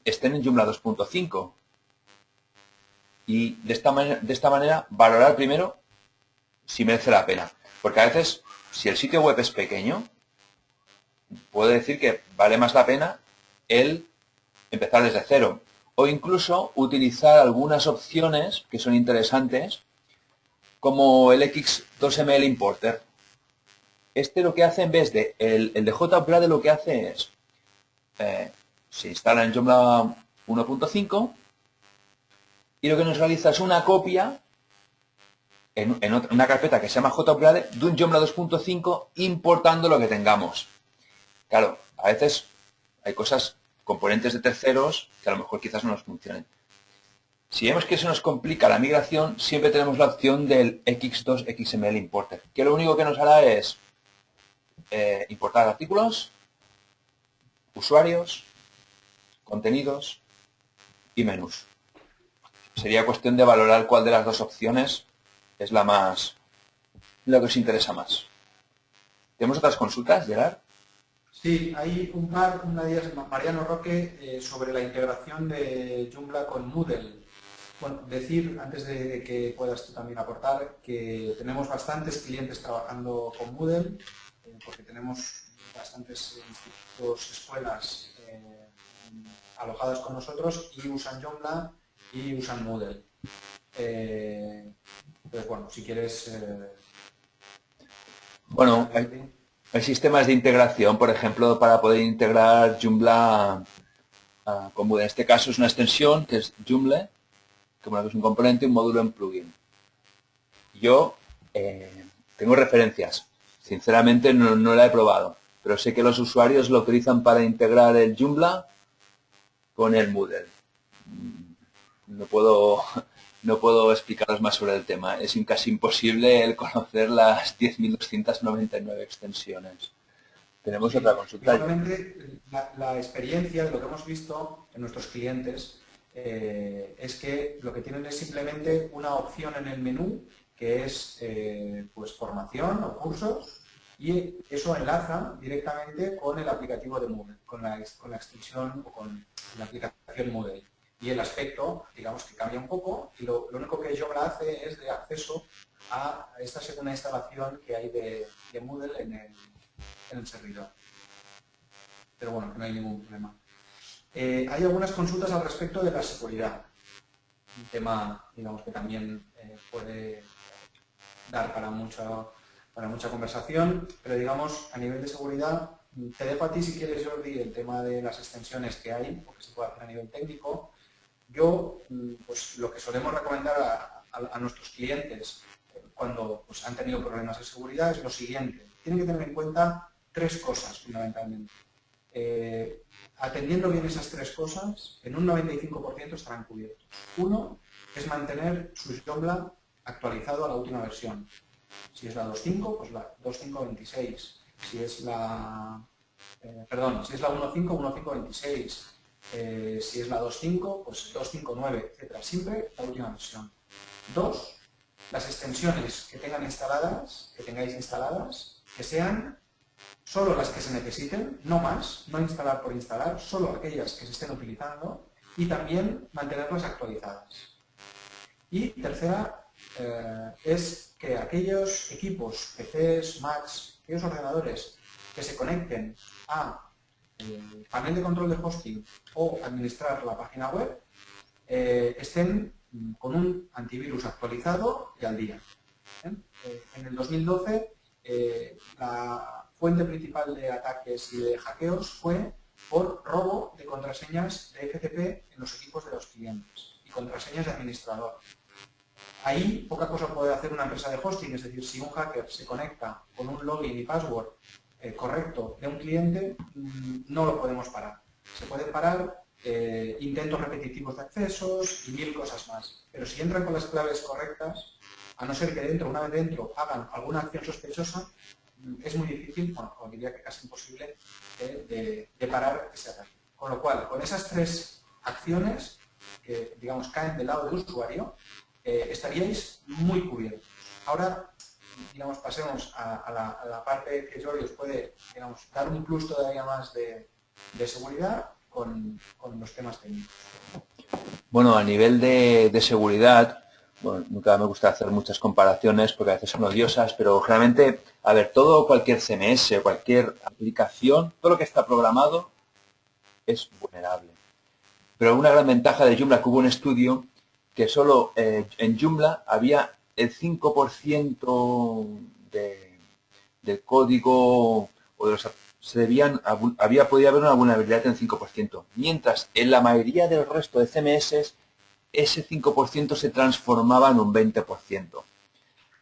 estén en Joomla 2.5 y de esta manera valorar primero si merece la pena. Porque a veces, si el sitio web es pequeño, puedo decir que vale más la pena el empezar desde cero. O incluso utilizar algunas opciones que son interesantes, como el X2ML Importer. Este lo que hace en vez de el de JUpgrade lo que hace es se instala en Joomla 1.5 y lo que nos realiza es una copia en una carpeta que se llama JUpgrade de un Joomla 2.5 importando lo que tengamos. Claro, a veces hay cosas, componentes de terceros que a lo mejor quizás no nos funcionen. Si vemos que eso nos complica la migración, siempre tenemos la opción del X2XML Importer, que lo único que nos hará es importar artículos, usuarios, contenidos y menús. Sería cuestión de valorar cuál de las dos opciones es lo que os interesa más. ¿Tenemos otras consultas, Gerard? Sí, hay un par, una de ellas es Mariano Roque, sobre la integración de Joomla con Moodle. Bueno, decir, antes de que puedas tú también aportar, que tenemos bastantes clientes trabajando con Moodle, porque tenemos bastantes institutos, escuelas alojadas con nosotros y usan Joomla y usan Moodle. Entonces, bueno, si quieres Bueno, comentar, Jordi. hay sistemas de integración, por ejemplo, para poder integrar Joomla con Moodle. En este caso es una extensión que es Joomla, que es un componente, un módulo en plugin. Yo tengo referencias. Sinceramente no la he probado, pero sé que los usuarios lo utilizan para integrar el Joomla con el Moodle. No puedo, no puedo explicaros más sobre el tema. Es casi imposible el conocer las 10.299 extensiones. Tenemos otra Sí, consulta. igualmente la experiencia de lo que hemos visto en nuestros clientes es que lo que tienen es simplemente una opción en el menú que es pues formación o cursos y eso enlaza directamente con el aplicativo de Moodle, con la extensión o con la aplicación Moodle. Y el aspecto, digamos que cambia un poco y lo único que Joomla hace es de acceso a esta segunda instalación que hay de Moodle en el servidor. pero bueno, que no hay ningún problema. Hay algunas consultas al respecto de la seguridad, un tema, digamos, que también puede dar para mucha conversación, pero digamos, a nivel de seguridad, te dejo a ti si quieres, Jordi, el tema de las extensiones que hay, porque se puede hacer a nivel técnico. Yo, pues lo que solemos recomendar a nuestros clientes cuando pues, han tenido problemas de seguridad es lo siguiente. Tienen que tener en cuenta 3 cosas fundamentalmente. Atendiendo bien esas 3 cosas, en un 95% estarán cubiertos. Uno es mantener su Joomla actualizado a la última versión. Si es la 2.5, pues la 2.5.26. Si es la... si es la 1.5, 1.5.26. Si es la 2.5, pues 2.5.9, etc. Siempre la última versión. 2. Las extensiones que tengáis instaladas, que sean solo las que se necesiten, no más, no instalar por instalar, solo aquellas que se estén utilizando y también mantenerlas actualizadas. Y tercera, es que aquellos equipos, PCs, Macs, aquellos ordenadores que se conecten a panel de control de hosting o administrar la página web, estén con un antivirus actualizado y al día. En el 2012, la fuente principal de ataques y de hackeos fue por robo de contraseñas de FTP en los equipos de los clientes y contraseñas de administrador. Ahí poca cosa puede hacer una empresa de hosting, es decir, si un hacker se conecta con un login y password correcto de un cliente, no lo podemos parar. Se pueden parar intentos repetitivos de accesos y 1000 cosas más. Pero si entran con las claves correctas, a no ser que una vez dentro hagan alguna acción sospechosa, es muy difícil, bueno, o diría que casi imposible, de parar ese ataque. Con lo cual, con esas 3 acciones que, digamos, caen del lado del usuario, estaríais muy cubiertos. Ahora, digamos, pasemos a la parte que Jordi os puede, digamos, dar un plus todavía más de seguridad con los temas técnicos. Bueno, a nivel de seguridad, bueno, nunca me gusta hacer muchas comparaciones porque a veces son odiosas, pero generalmente, a ver, cualquier CMS, cualquier aplicación, todo lo que está programado es vulnerable. Pero una gran ventaja de Joomla, que hubo un estudio que solo en Joomla había el 5% del código o de los podía haber una vulnerabilidad del 5%, mientras en la mayoría del resto de CMS ese 5% se transformaba en un 20%. De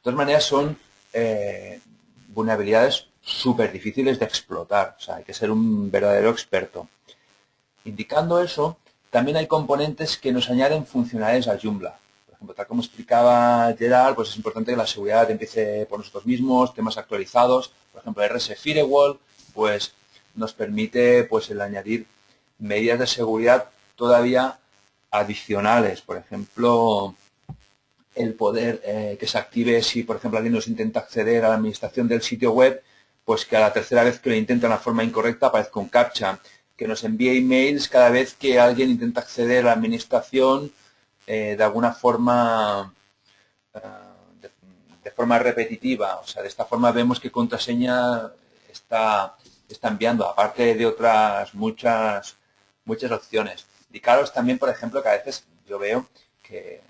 todas maneras son vulnerabilidades súper difíciles de explotar, o sea, hay que ser un verdadero experto. Indicando eso, también hay componentes que nos añaden funcionalidades a Joomla. Por ejemplo, tal como explicaba Gerard, pues es importante que la seguridad empiece por nosotros mismos, temas actualizados. Por ejemplo, RS Firewall, pues nos permite pues el añadir medidas de seguridad todavía adicionales. Por ejemplo, el poder que se active si, por ejemplo, alguien nos intenta acceder a la administración del sitio web, pues que a la tercera vez que lo intenta de una forma incorrecta aparezca un captcha. Que nos envíe emails cada vez que alguien intenta acceder a la administración de alguna forma, de forma repetitiva. O sea, de esta forma vemos qué contraseña está enviando, aparte de otras muchas opciones. Y claro, también, por ejemplo, que a veces yo veo que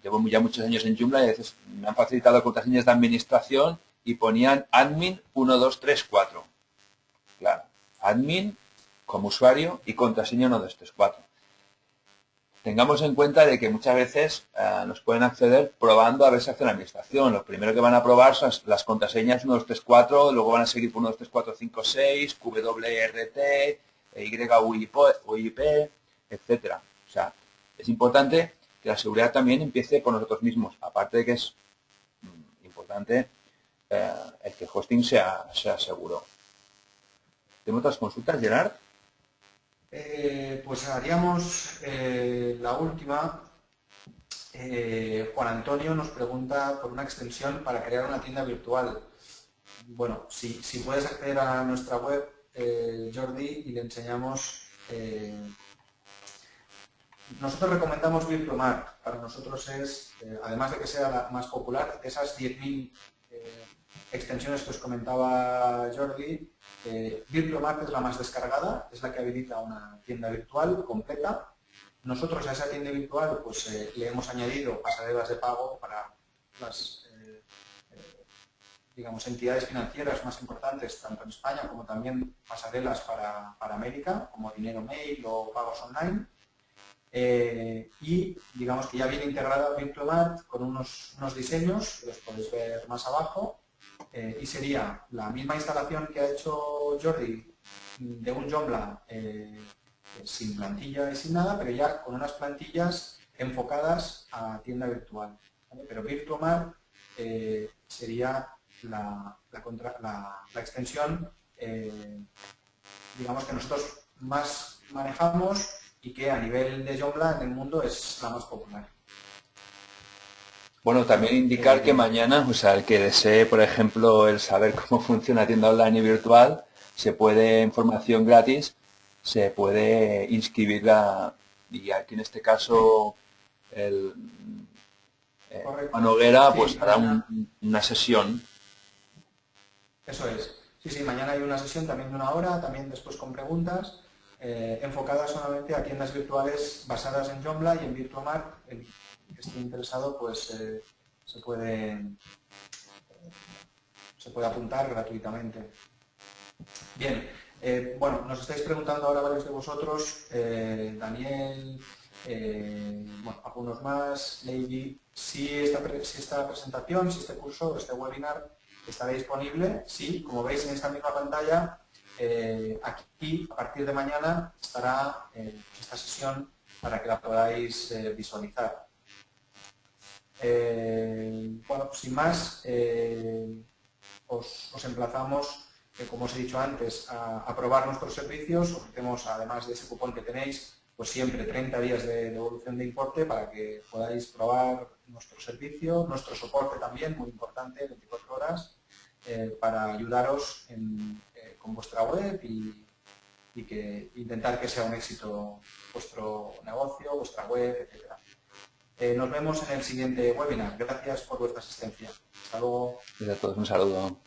llevo ya muchos años en Joomla y a veces me han facilitado contraseñas de administración y ponían admin 1234. Claro, admin como usuario y contraseña 1234. Tengamos en cuenta de que muchas veces nos pueden acceder probando a ver si hace la administración. Lo primero que van a probar son las contraseñas 1234, luego van a seguir por 123456, WRT, YUIP, etcétera. O sea, es importante que la seguridad también empiece por nosotros mismos. Aparte de que es importante el que el hosting sea seguro. ¿Tengo otras consultas, Gerard? Pues haríamos la última. Juan Antonio nos pregunta por una extensión para crear una tienda virtual. Bueno, si puedes acceder a nuestra web, Jordi, y le enseñamos. Nosotros recomendamos VirtuMark. Para nosotros es, además de que sea la más popular, de esas 10.000 extensiones que os comentaba Jordi, Virtuomart es la más descargada, es la que habilita una tienda virtual completa. Nosotros a esa tienda virtual pues, le hemos añadido pasarelas de pago para las digamos, entidades financieras más importantes, tanto en España como también pasarelas para América, como Dinero Mail o pagos online. Y digamos que ya viene integrada Virtuomart con unos diseños, que los podéis ver más abajo, y sería la misma instalación que ha hecho Jordi de un Joomla sin plantilla y sin nada, pero ya con unas plantillas enfocadas a tienda virtual, ¿vale? Pero Virtuomart sería la extensión digamos que nosotros más manejamos y que a nivel de Joomla en el mundo es la más popular. Bueno, también indicar que mañana, o sea, el que desee, por ejemplo, el saber cómo funciona tienda online y virtual, se puede, en formación gratis, se puede inscribir y aquí en este caso el Juan Noguera pues Sí, hará una sesión. eso es. Sí, sí, mañana hay una sesión también de 1 hora, también después con preguntas, enfocadas solamente a tiendas virtuales basadas en Joomla y en Virtuomart. El que esté interesado pues se puede apuntar gratuitamente. Bien, bueno, nos estáis preguntando ahora varios de vosotros, Daniel, bueno, algunos más, Lady, si esta presentación, si este curso, este webinar estará disponible. Sí, como veis en esta misma pantalla, aquí a partir de mañana estará esta sesión para que la podáis visualizar. Bueno, sin más, os emplazamos, como os he dicho antes, a probar nuestros servicios. Ofrecemos, además de ese cupón que tenéis, pues siempre 30 días de devolución de importe para que podáis probar nuestro servicio, nuestro soporte también, muy importante, 24 horas, para ayudaros con vuestra web y intentar que sea un éxito vuestro negocio, vuestra web, etc. Nos vemos en el siguiente webinar. Gracias por vuestra asistencia. Hasta luego. A todos un saludo.